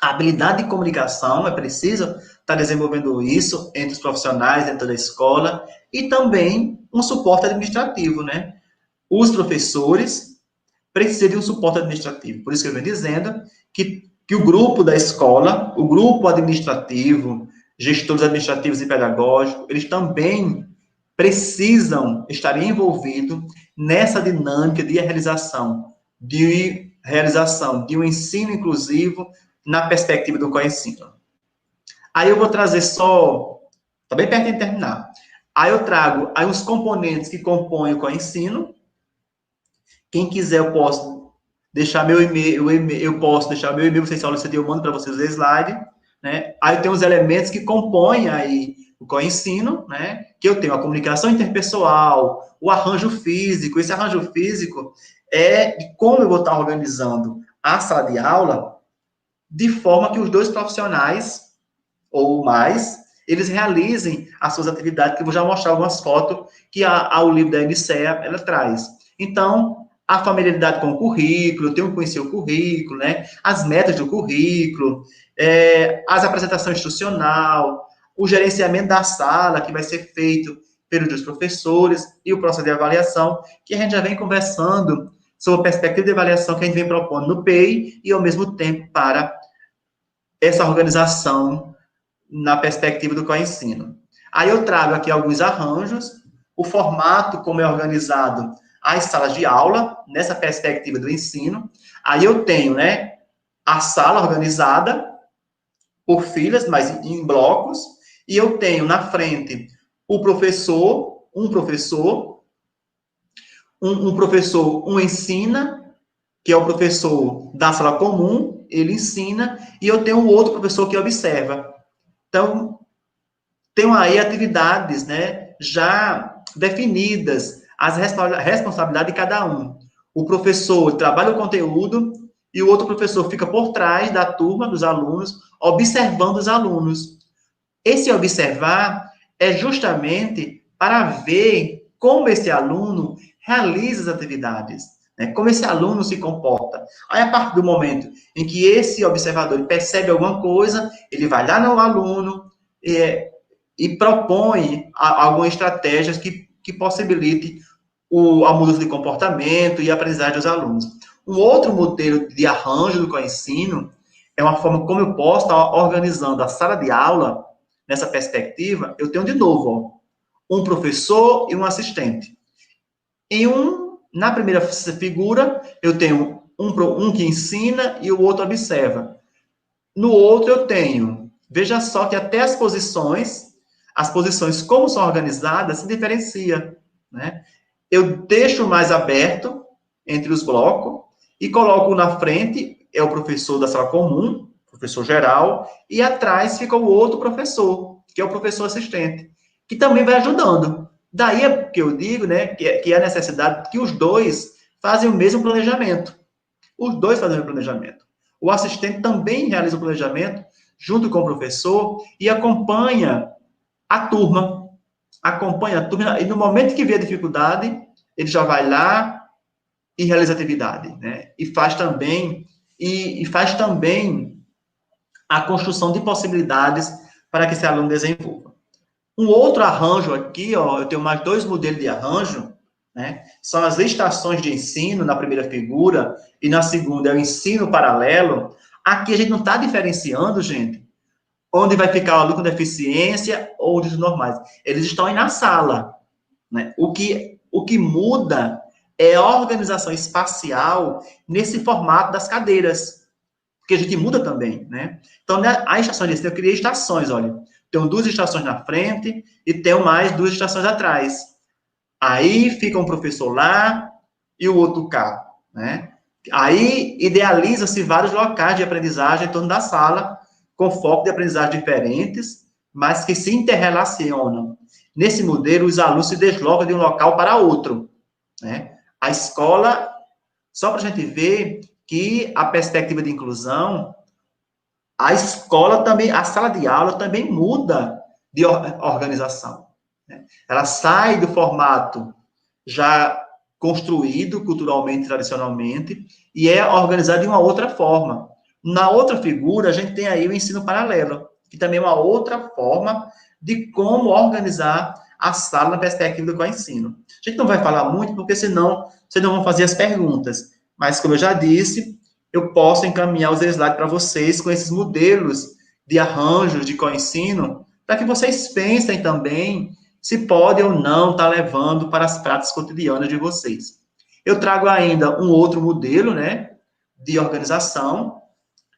a habilidade de comunicação, é preciso estar desenvolvendo isso entre os profissionais, dentro da escola, e também um suporte administrativo, Os professores precisam de um suporte administrativo. Por isso que eu venho dizendo que o grupo da escola, o grupo administrativo, gestores administrativos e pedagógicos, eles também precisam estar envolvidos nessa dinâmica de realização de um ensino inclusivo na perspectiva do co-ensino. Aí eu vou trazer só, está bem perto de terminar, aí eu trago aí os componentes que compõem o co-ensino. Quem quiser, eu posso deixar meu e-mail, vocês falam isso, eu mando para vocês o slide, Aí eu tenho os elementos que compõem aí o co-ensino, Que eu tenho a comunicação interpessoal, o arranjo físico. Esse arranjo físico é de como eu vou estar organizando a sala de aula de forma que os 2 profissionais ou mais, eles realizem as suas atividades, que eu vou já mostrar algumas fotos que o livro da NCEA, ela traz. Então, a familiaridade com o currículo, eu tenho que conhecer o currículo, as metas do currículo, as apresentações institucional, o gerenciamento da sala, que vai ser feito pelos professores, e o processo de avaliação, que a gente já vem conversando sobre a perspectiva de avaliação que a gente vem propondo no PEI, e ao mesmo tempo para essa organização na perspectiva do co-ensino. Aí eu trago aqui alguns arranjos, o formato como é organizado as salas de aula, nessa perspectiva do ensino. Aí eu tenho, a sala organizada por filas, mas em blocos, e eu tenho na frente o professor, um professor ensina, que é o professor da sala comum, ele ensina, e eu tenho um outro professor que observa. Então, tem aí atividades, né, já definidas, as responsabilidades de cada um. O professor trabalha o conteúdo e o outro professor fica por trás da turma, dos alunos, observando os alunos. Esse observar é justamente para ver como esse aluno realiza as atividades, né, como esse aluno se comporta. Aí, a partir do momento em que esse observador percebe alguma coisa, ele vai lá no aluno, e propõe algumas estratégias que possibilite a mudança de comportamento e a aprendizagem dos alunos. Um outro modelo de arranjo do co-ensino é uma forma como eu posso estar organizando a sala de aula nessa perspectiva. Eu tenho, de novo, um professor e um assistente. Na primeira figura, eu tenho um que ensina e o outro observa. No outro, eu tenho, veja só que até as posições como são organizadas se diferencia, né? Eu deixo mais aberto entre os blocos e coloco na frente é o professor da sala comum, professor geral, e atrás fica o outro professor, que é o professor assistente, que também vai ajudando. Daí é que eu digo, né, que é a necessidade que os dois fazem o mesmo planejamento. Os dois fazem o planejamento. O assistente também realiza o planejamento junto com o professor e acompanha a turma, e no momento que vê a dificuldade, ele já vai lá e realiza a atividade, né? E faz também a construção de possibilidades para que esse aluno desenvolva. Um outro arranjo aqui, ó, eu tenho mais 2 modelos de arranjo, né? São as estações de ensino, na primeira figura, e na segunda é o ensino paralelo. Aqui a gente não está diferenciando, gente, onde vai ficar o aluno com deficiência ou os normais. Eles estão aí na sala, né? O que muda é a organização espacial nesse formato das cadeiras, porque a gente muda também, né? Então, a estação de ensino, eu criei estações, olha. Tenho 2 estações na frente e tenho mais 2 estações atrás. Aí fica um professor lá e o outro cá, né? Aí idealiza-se vários locais de aprendizagem em torno da sala, com foco de aprendizagem diferentes, mas que se interrelacionam. Nesse modelo, os alunos se deslocam de um local para outro, né? A escola, só para a gente ver que a perspectiva de inclusão, a escola também, a sala de aula também muda de organização, né? Ela sai do formato já construído culturalmente, tradicionalmente, e é organizada de uma outra forma. Na outra figura, a gente tem aí o ensino paralelo, que também é uma outra forma de como organizar a sala na perspectiva do co-ensino. A gente não vai falar muito, porque senão vocês não vão fazer as perguntas. Mas, como eu já disse, eu posso encaminhar os slides para vocês com esses modelos de arranjos de co-ensino, para que vocês pensem também se pode ou não estar levando para as práticas cotidianas de vocês. Eu trago ainda um outro modelo, né, de organização.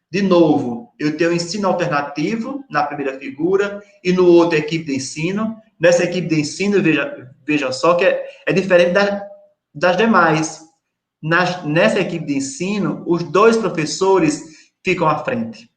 De novo, eu tenho ensino alternativo na primeira figura e no outro equipe de ensino. Nessa equipe de ensino, veja só que é diferente das demais. Nessa equipe de ensino, os 2 professores ficam à frente.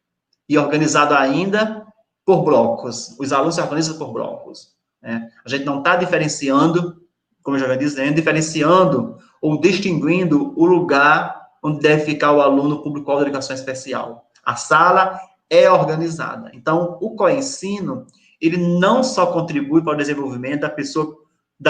E organizado ainda por blocos. Os alunos se organizam por blocos, né? A gente não está diferenciando, como eu já venho dizendo, diferenciando ou distinguindo o lugar onde deve ficar o aluno público-alvo de educação especial. A sala é organizada. Então, o co-ensino, ele não só contribui para o desenvolvimento da pessoa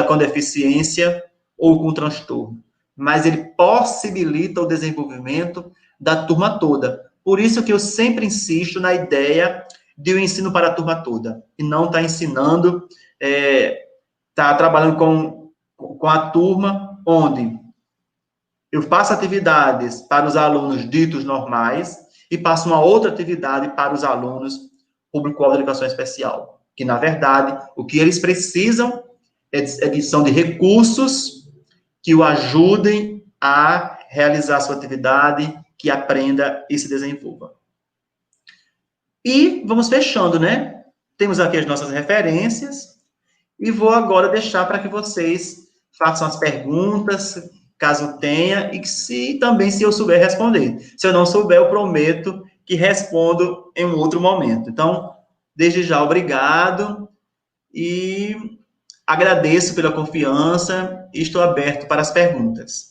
com deficiência ou com transtorno, mas ele possibilita o desenvolvimento da turma toda. Por isso que eu sempre insisto na ideia de o ensino para a turma toda, e não está ensinando, está trabalhando com a turma onde eu faço atividades para os alunos ditos normais e passo uma outra atividade para os alunos público-alvo de educação especial, que, na verdade, o que eles precisam são de recursos que o ajudem a realizar a sua atividade, que aprenda e se desenvolva. E vamos fechando, né? Temos aqui as nossas referências, e vou agora deixar para que vocês façam as perguntas, caso tenha, e que se eu souber responder. Se eu não souber, eu prometo que respondo em um outro momento. Então, desde já, obrigado e agradeço pela confiança e estou aberto para as perguntas.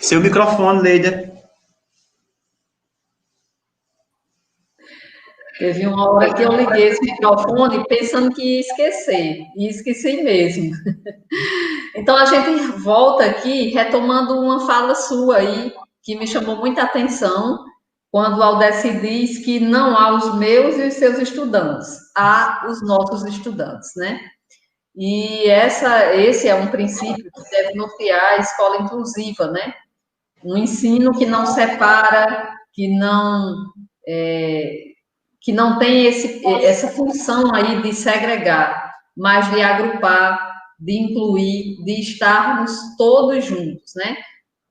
Seu microfone, Leida. Teve uma hora que eu liguei esse microfone pensando que ia esquecer, e esqueci mesmo. Então, a gente volta aqui retomando uma fala sua aí, que me chamou muita atenção, quando o Aldeci diz que não há os meus e os seus estudantes, há os nossos estudantes, né? E esse é um princípio que deve nortear a escola inclusiva, né? Um ensino que não separa, é, que não tem essa função aí de segregar, mas de agrupar, de incluir, de estarmos todos juntos, né?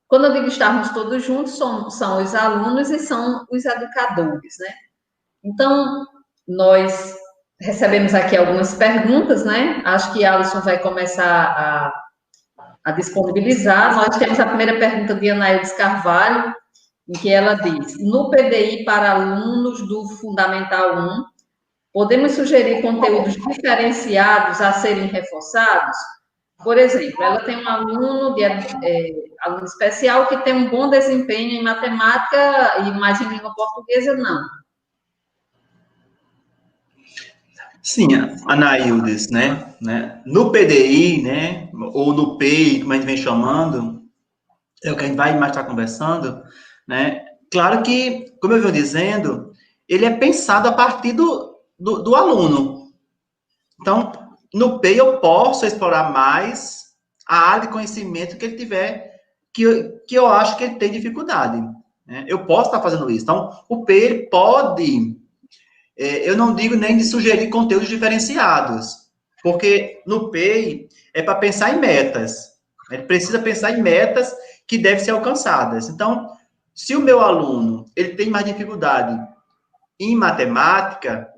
Quando eu digo estarmos todos juntos, são os alunos e são os educadores, né? Então, nós recebemos aqui algumas perguntas, né? Acho que a Alisson vai começar a disponibilizar. Nós temos a primeira pergunta de Anaídes Carvalho, em que ela diz: no PDI para alunos do Fundamental 1, podemos sugerir conteúdos diferenciados a serem reforçados? Por exemplo, ela tem um aluno especial que tem um bom desempenho em matemática e mais em língua portuguesa, não. Sim, Anaildes, né? No PDI, né? Ou no PEI, como a gente vem chamando, é o que a gente vai mais estar conversando, né? Claro que, como eu venho dizendo, ele é pensado a partir do aluno. Então, no PEI eu posso explorar mais a área de conhecimento que ele tiver, que eu acho que ele tem dificuldade. Né? Eu posso estar fazendo isso. Então, o PEI ele pode... eu não digo nem de sugerir conteúdos diferenciados, porque no PEI é para pensar em metas. Ele precisa pensar em metas que devem ser alcançadas. Então, se o meu aluno ele tem mais dificuldade em matemática,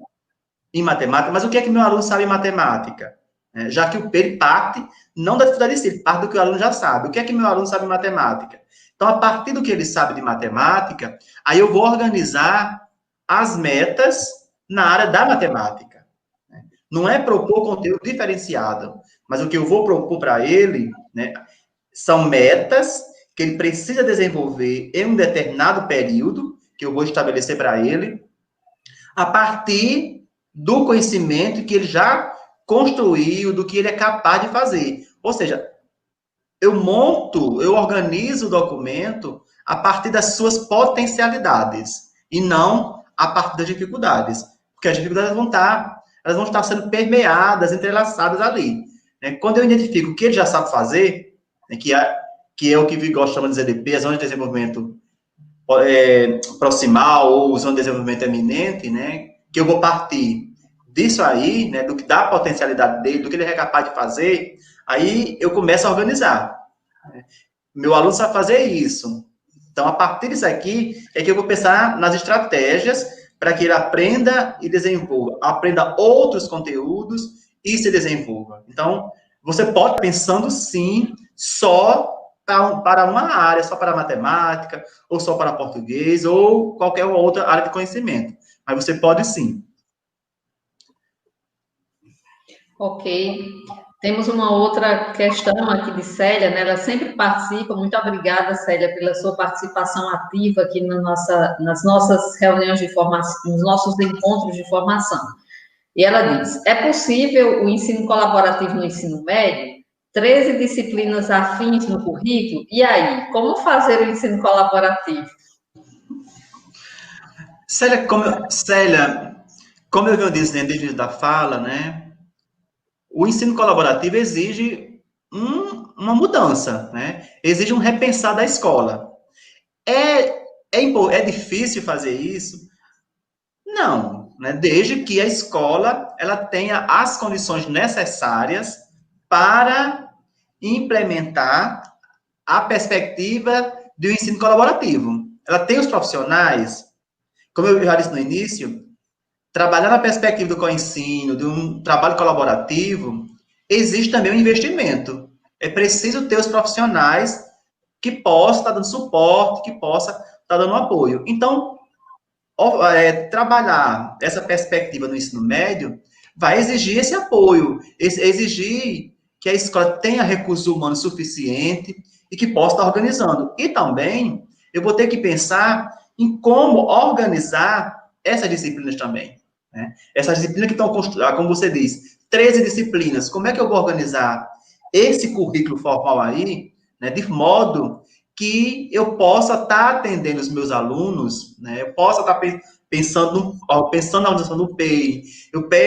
mas o que é que meu aluno sabe em matemática? Já que o PEI parte não da dificuldade em si, ele parte do que o aluno já sabe. O que é que meu aluno sabe em matemática? Então, a partir do que ele sabe de matemática, aí eu vou organizar as metas na área da matemática. Não é propor conteúdo diferenciado, mas o que eu vou propor para ele, né, são metas que ele precisa desenvolver em um determinado período, que eu vou estabelecer para ele, a partir do conhecimento que ele já construiu, do que ele é capaz de fazer. Ou seja, eu organizo o documento a partir das suas potencialidades, e não a partir das dificuldades. Porque as dificuldades elas vão estar sendo permeadas, entrelaçadas ali. Né? Quando eu identifico o que ele já sabe fazer, né, que é o que Vygotsky chama de ZDP, a zona de desenvolvimento proximal ou zona de desenvolvimento eminente, né, que eu vou partir disso aí, né, da potencialidade dele, do que ele é capaz de fazer, aí eu começo a organizar. Meu aluno sabe fazer isso. Então, a partir disso aqui, é que eu vou pensar nas estratégias para que ele aprenda e desenvolva, aprenda outros conteúdos e se desenvolva. Então, você pode estar pensando, sim, só para uma área, só para matemática, ou só para português, ou qualquer outra área de conhecimento. Mas você pode, sim. Ok. Temos uma outra questão aqui de Célia, né? Ela sempre participa. Muito obrigada, Célia, pela sua participação ativa aqui nas nossas reuniões de formação, nos nossos encontros de formação. E ela diz: é possível o ensino colaborativo no ensino médio? 13 disciplinas afins no currículo? E aí, como fazer o ensino colaborativo? Célia, como eu venho dizendo desde a fala, né? O ensino colaborativo exige uma mudança, né? Exige um repensar da escola. É difícil fazer isso? Não, né? Desde que a escola ela tenha as condições necessárias para implementar a perspectiva do ensino colaborativo. Ela tem os profissionais? Como eu já disse no início, trabalhar na perspectiva do co-ensino, de um trabalho colaborativo, existe também um investimento. É preciso ter os profissionais que possam estar dando suporte, que possam estar dando apoio. Então, trabalhar essa perspectiva no ensino médio vai exigir esse apoio, exigir que a escola tenha recursos humanos suficiente e que possa estar organizando. E também, eu vou ter que pensar em como organizar essas disciplinas também. Né? Essas disciplinas que estão, como você diz, 13 disciplinas, como é que eu vou organizar esse currículo formal aí, né, de modo que eu possa estar atendendo os meus alunos, né, eu possa estar pensando na organização do PEI,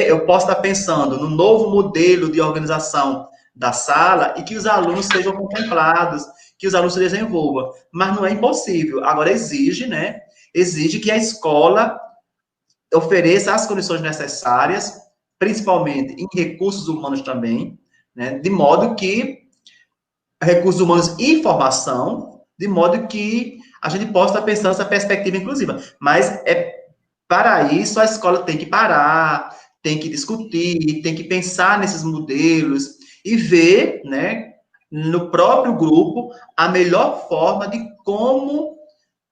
eu posso estar pensando no novo modelo de organização da sala e que os alunos sejam contemplados, que os alunos se desenvolvam. Mas não é impossível. Agora, exige que a escola ofereça as condições necessárias, principalmente em recursos humanos também, né, de modo que recursos humanos e formação, de modo que a gente possa estar pensando essa perspectiva inclusiva. Mas, para isso, a escola tem que parar, tem que discutir, tem que pensar nesses modelos e ver, né, no próprio grupo, a melhor forma de como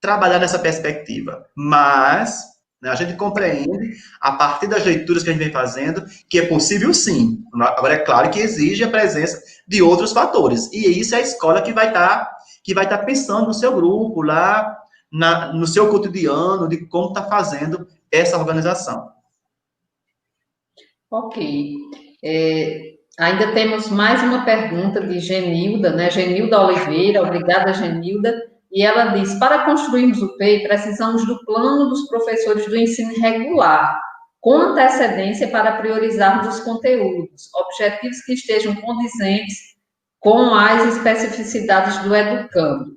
trabalhar nessa perspectiva. Mas, né, a gente compreende, a partir das leituras que a gente vem fazendo, que é possível sim. Agora, é claro que exige a presença de outros fatores. E isso é a escola que vai estar pensando no seu grupo, lá no seu cotidiano, de como está fazendo essa organização. Ok. Ainda temos mais uma pergunta de Genilda, né? Genilda Oliveira, obrigada, Genilda. E ela diz: para construirmos o PEI, precisamos do plano dos professores do ensino regular, com antecedência para priorizarmos os conteúdos, objetivos que estejam condizentes com as especificidades do educando.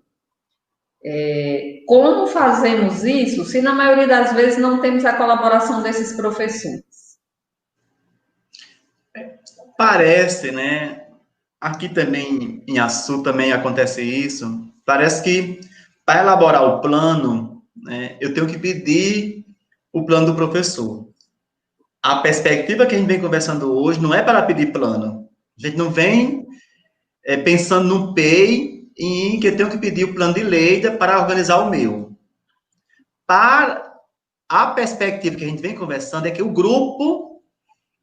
Como fazemos isso se, na maioria das vezes, não temos a colaboração desses professores? Parece, né? Aqui também, em Açu, também acontece isso. Parece que, para elaborar o plano, né, eu tenho que pedir o plano do professor. A perspectiva que a gente vem conversando hoje não é para pedir plano. A gente não vem pensando no PEI em que eu tenho que pedir o plano de Leida para organizar o meu. Para a perspectiva que a gente vem conversando é que o grupo,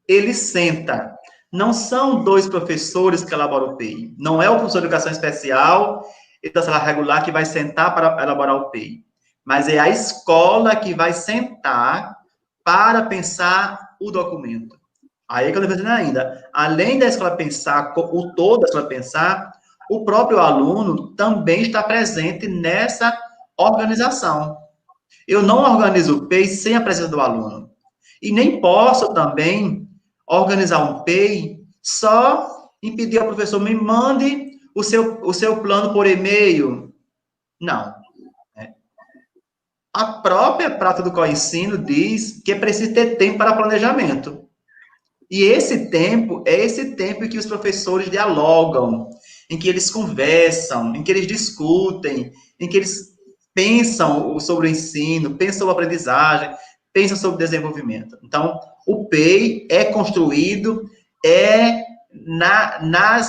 ele senta. Não são dois professores que elaboram o PEI. Não é o professor de educação especial e da sala regular que vai sentar para elaborar o PEI. Mas é a escola que vai sentar para pensar o documento. Aí que eu estou dizendo ainda, além da escola pensar, o todo da escola pensar, o próprio aluno também está presente nessa organização. Eu não organizo o PEI sem a presença do aluno. E nem posso também organizar um PEI só em pedir ao professor, me mande o seu plano por e-mail. Não. A própria prática do co-ensino diz que é preciso ter tempo para planejamento. E esse tempo é esse tempo em que os professores dialogam, em que eles conversam, em que eles discutem, em que eles pensam sobre o ensino, pensam sobre a aprendizagem, pensam sobre o desenvolvimento. Então, o PEI é construído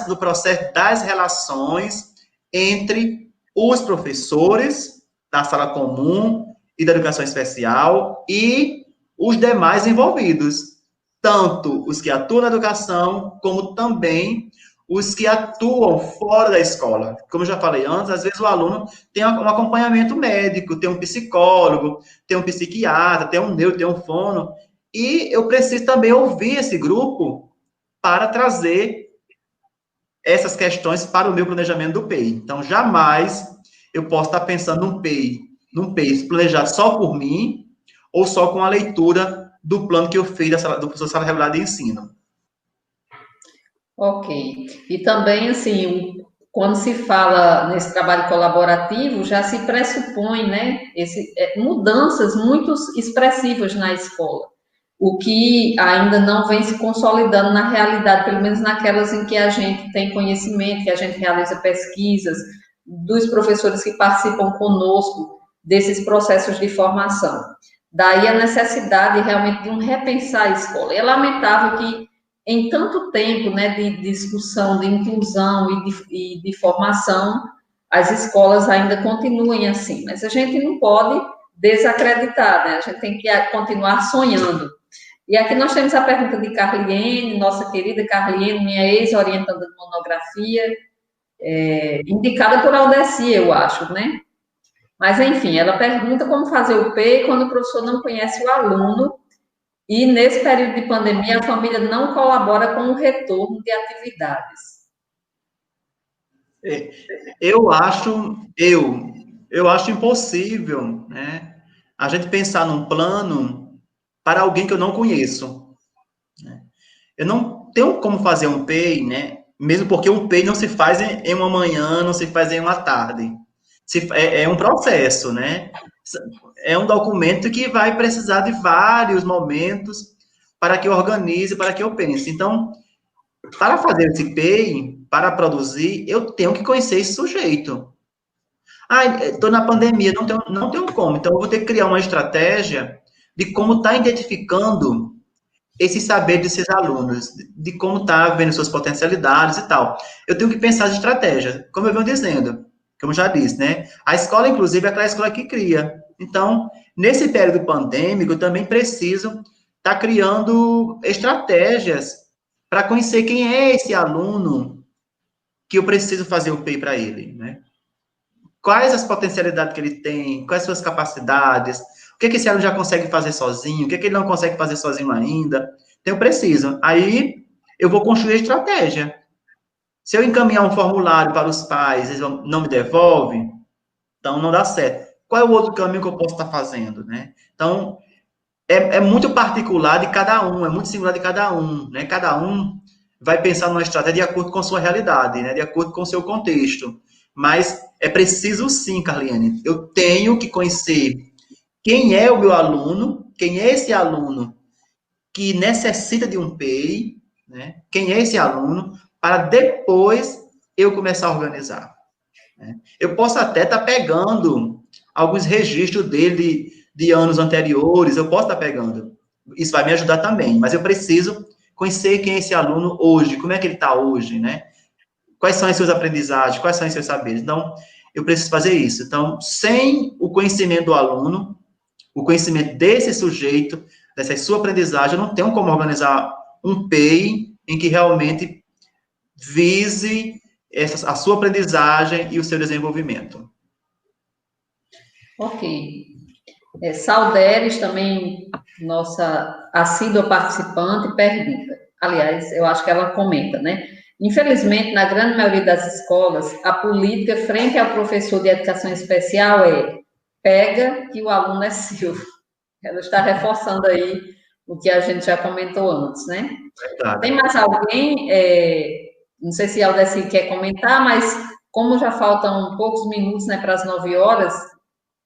no processo das relações entre os professores da sala comum e da educação especial e os demais envolvidos, tanto os que atuam na educação, como também os que atuam fora da escola. Como eu já falei antes, às vezes o aluno tem um acompanhamento médico, tem um psicólogo, tem um psiquiatra, tem um neuro, tem um fono, e eu preciso também ouvir esse grupo para trazer essas questões para o meu planejamento do PEI. Então, jamais eu posso estar pensando num PEI planejado só por mim, ou só com a leitura do plano que eu fiz do professor Sala Regular de Ensino. Ok. E também, assim, quando se fala nesse trabalho colaborativo, já se pressupõe, né, mudanças muito expressivas na escola, o que ainda não vem se consolidando na realidade, pelo menos naquelas em que a gente tem conhecimento, que a gente realiza pesquisas, dos professores que participam conosco desses processos de formação. Daí a necessidade realmente de um repensar a escola. É lamentável que, em tanto tempo, né, de discussão, de inclusão e de formação, as escolas ainda continuem assim. Mas a gente não pode desacreditar, né? A gente tem que continuar sonhando. E aqui nós temos a pergunta de Carliene, nossa querida Carliene, minha ex-orientanda de monografia, indicada por Aldeci, eu acho, né? Mas, enfim, ela pergunta como fazer o PEI quando o professor não conhece o aluno e, nesse período de pandemia, a família não colabora com o retorno de atividades. Eu acho impossível, né, a gente pensar num plano para alguém que eu não conheço. Né? Eu não tenho como fazer um PEI, né, mesmo porque um PEI não se faz em uma manhã, não se faz em uma tarde. É um processo, né? É um documento que vai precisar de vários momentos para que eu organize, para que eu pense. Então, para fazer esse PEI, para produzir, eu tenho que conhecer esse sujeito. Ah, estou na pandemia, não tenho como. Então, eu vou ter que criar uma estratégia de como estar identificando esse saber desses alunos, de como está vendo suas potencialidades e tal. Eu tenho que pensar de estratégia, como eu venho dizendo, como eu já disse, né? A escola, inclusive, é aquela escola que cria. Então, nesse período pandêmico, eu também preciso estar criando estratégias para conhecer quem é esse aluno que eu preciso fazer o PEI para ele, né? Quais as potencialidades que ele tem, quais suas capacidades, o que esse aluno já consegue fazer sozinho, o que ele não consegue fazer sozinho ainda. Então, eu preciso. Aí, eu vou construir a estratégia. Se eu encaminhar um formulário para os pais, eles não me devolvem, então não dá certo. Qual é o outro caminho que eu posso estar fazendo, né? Então, é muito particular de cada um, é muito singular de cada um, né? Cada um vai pensar numa estratégia de acordo com a sua realidade, né? De acordo com o seu contexto. Mas é preciso sim, Carliane, eu tenho que conhecer quem é o meu aluno, quem é esse aluno que necessita de um PEI, né? Quem é esse aluno, para depois eu começar a organizar. Né? Eu posso até estar pegando alguns registros dele de anos anteriores, eu posso estar pegando. Isso vai me ajudar também, mas eu preciso conhecer quem é esse aluno hoje, como é que ele está hoje, né? Quais são as suas aprendizagens, quais são os seus saberes. Então, eu preciso fazer isso. Então, sem o conhecimento do aluno, o conhecimento desse sujeito, dessa sua aprendizagem, eu não tenho como organizar um PEI em que realmente vise a sua aprendizagem e o seu desenvolvimento. Ok. Salderes, também, nossa assídua participante, pergunta. Aliás, eu acho que ela comenta, né? Infelizmente, na grande maioria das escolas, a política frente ao professor de educação especial é pega que o aluno é seu. Ela está reforçando aí o que a gente já comentou antes, né? Verdade. Tem mais alguém? Não sei se a Aldeci quer comentar, mas como já faltam poucos minutos, né, para as 9 horas,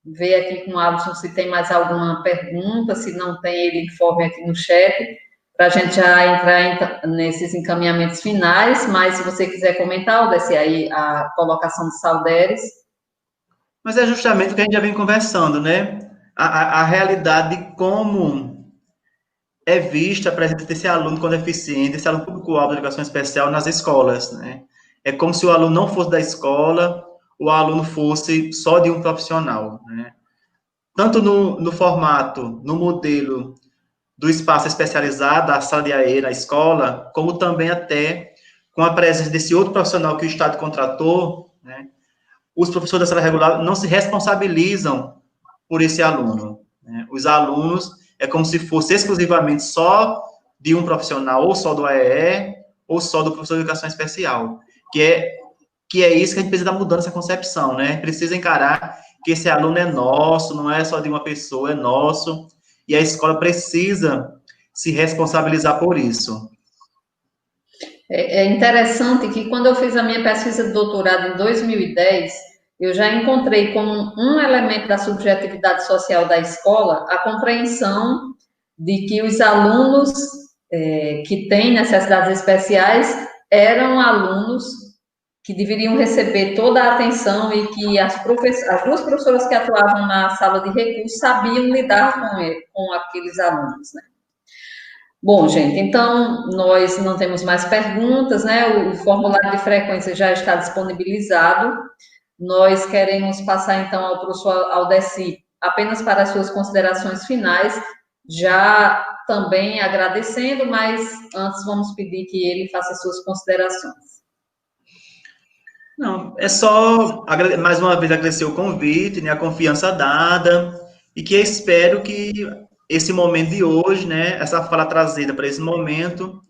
ver aqui com o Alisson se tem mais alguma pergunta, se não tem, ele informe aqui no chat, para a gente já entrar nesses encaminhamentos finais, mas se você quiser comentar, Aldeci, aí a colocação de Salderes. Mas é justamente o que a gente já vem conversando, né? A realidade de como é vista a presença desse aluno com deficiência, esse aluno público-alvo de educação especial nas escolas, né? É como se o aluno não fosse da escola, o aluno fosse só de um profissional, né? Tanto no formato, no modelo do espaço especializado, a sala de AE na escola, como também até com a presença desse outro profissional que o Estado contratou, né? Os professores da sala regular não se responsabilizam por esse aluno. Né? Os alunos é como se fosse exclusivamente só de um profissional, ou só do AEE, ou só do professor de educação especial, que é isso que a gente precisa mudando essa concepção, né? Precisa encarar que esse aluno é nosso, não é só de uma pessoa, é nosso, e a escola precisa se responsabilizar por isso. É interessante que quando eu fiz a minha pesquisa de doutorado em 2010, eu já encontrei como um elemento da subjetividade social da escola a compreensão de que os alunos que têm necessidades especiais eram alunos que deveriam receber toda a atenção e que as duas professoras que atuavam na sala de recursos sabiam lidar com aqueles alunos, né? Bom, gente, então nós não temos mais perguntas, né? O formulário de frequência já está disponibilizado. Nós queremos passar então ao professor Aldeci apenas para as suas considerações finais, já também agradecendo, mas antes vamos pedir que ele faça as suas considerações. Não, é só mais uma vez agradecer o convite, né, a confiança dada, e que eu espero que esse momento de hoje, né, essa fala trazida para esse momento,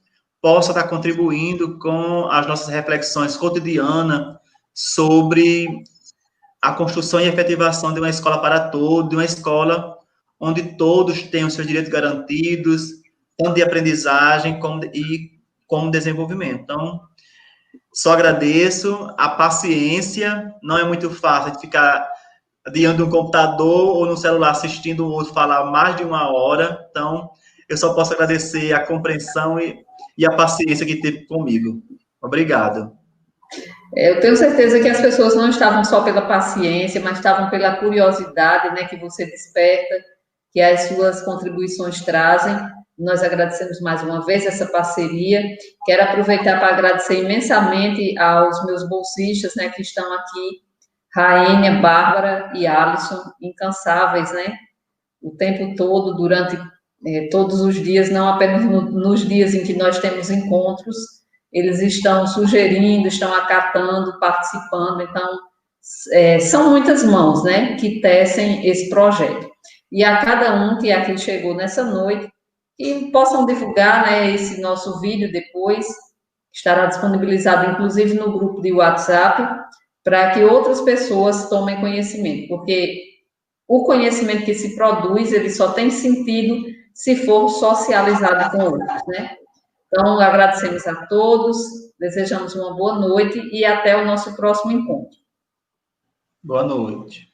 possa estar contribuindo com as nossas reflexões cotidianas sobre a construção e efetivação de uma escola para todos, de uma escola onde todos tenham seus direitos garantidos, tanto de aprendizagem como desenvolvimento. Então, só agradeço a paciência, não é muito fácil de ficar diante de um computador ou no celular assistindo o outro falar mais de 1 hora, então eu só posso agradecer a compreensão e a paciência que teve comigo. Obrigado. Eu tenho certeza que as pessoas não estavam só pela paciência, mas estavam pela curiosidade, né, que você desperta, que as suas contribuições trazem. Nós agradecemos mais uma vez essa parceria. Quero aproveitar para agradecer imensamente aos meus bolsistas, né, que estão aqui, Rainha, Bárbara e Alisson, incansáveis, né, o tempo todo, durante todos os dias, não apenas nos dias em que nós temos encontros, eles estão sugerindo, estão acatando, participando, então, são muitas mãos, né, que tecem esse projeto. E a cada um que aqui chegou nessa noite, que possam divulgar, né, esse nosso vídeo depois, estará disponibilizado, inclusive, no grupo de WhatsApp, para que outras pessoas tomem conhecimento, porque o conhecimento que se produz, ele só tem sentido se for socializado com outros, né? Então, agradecemos a todos, desejamos uma boa noite e até o nosso próximo encontro. Boa noite.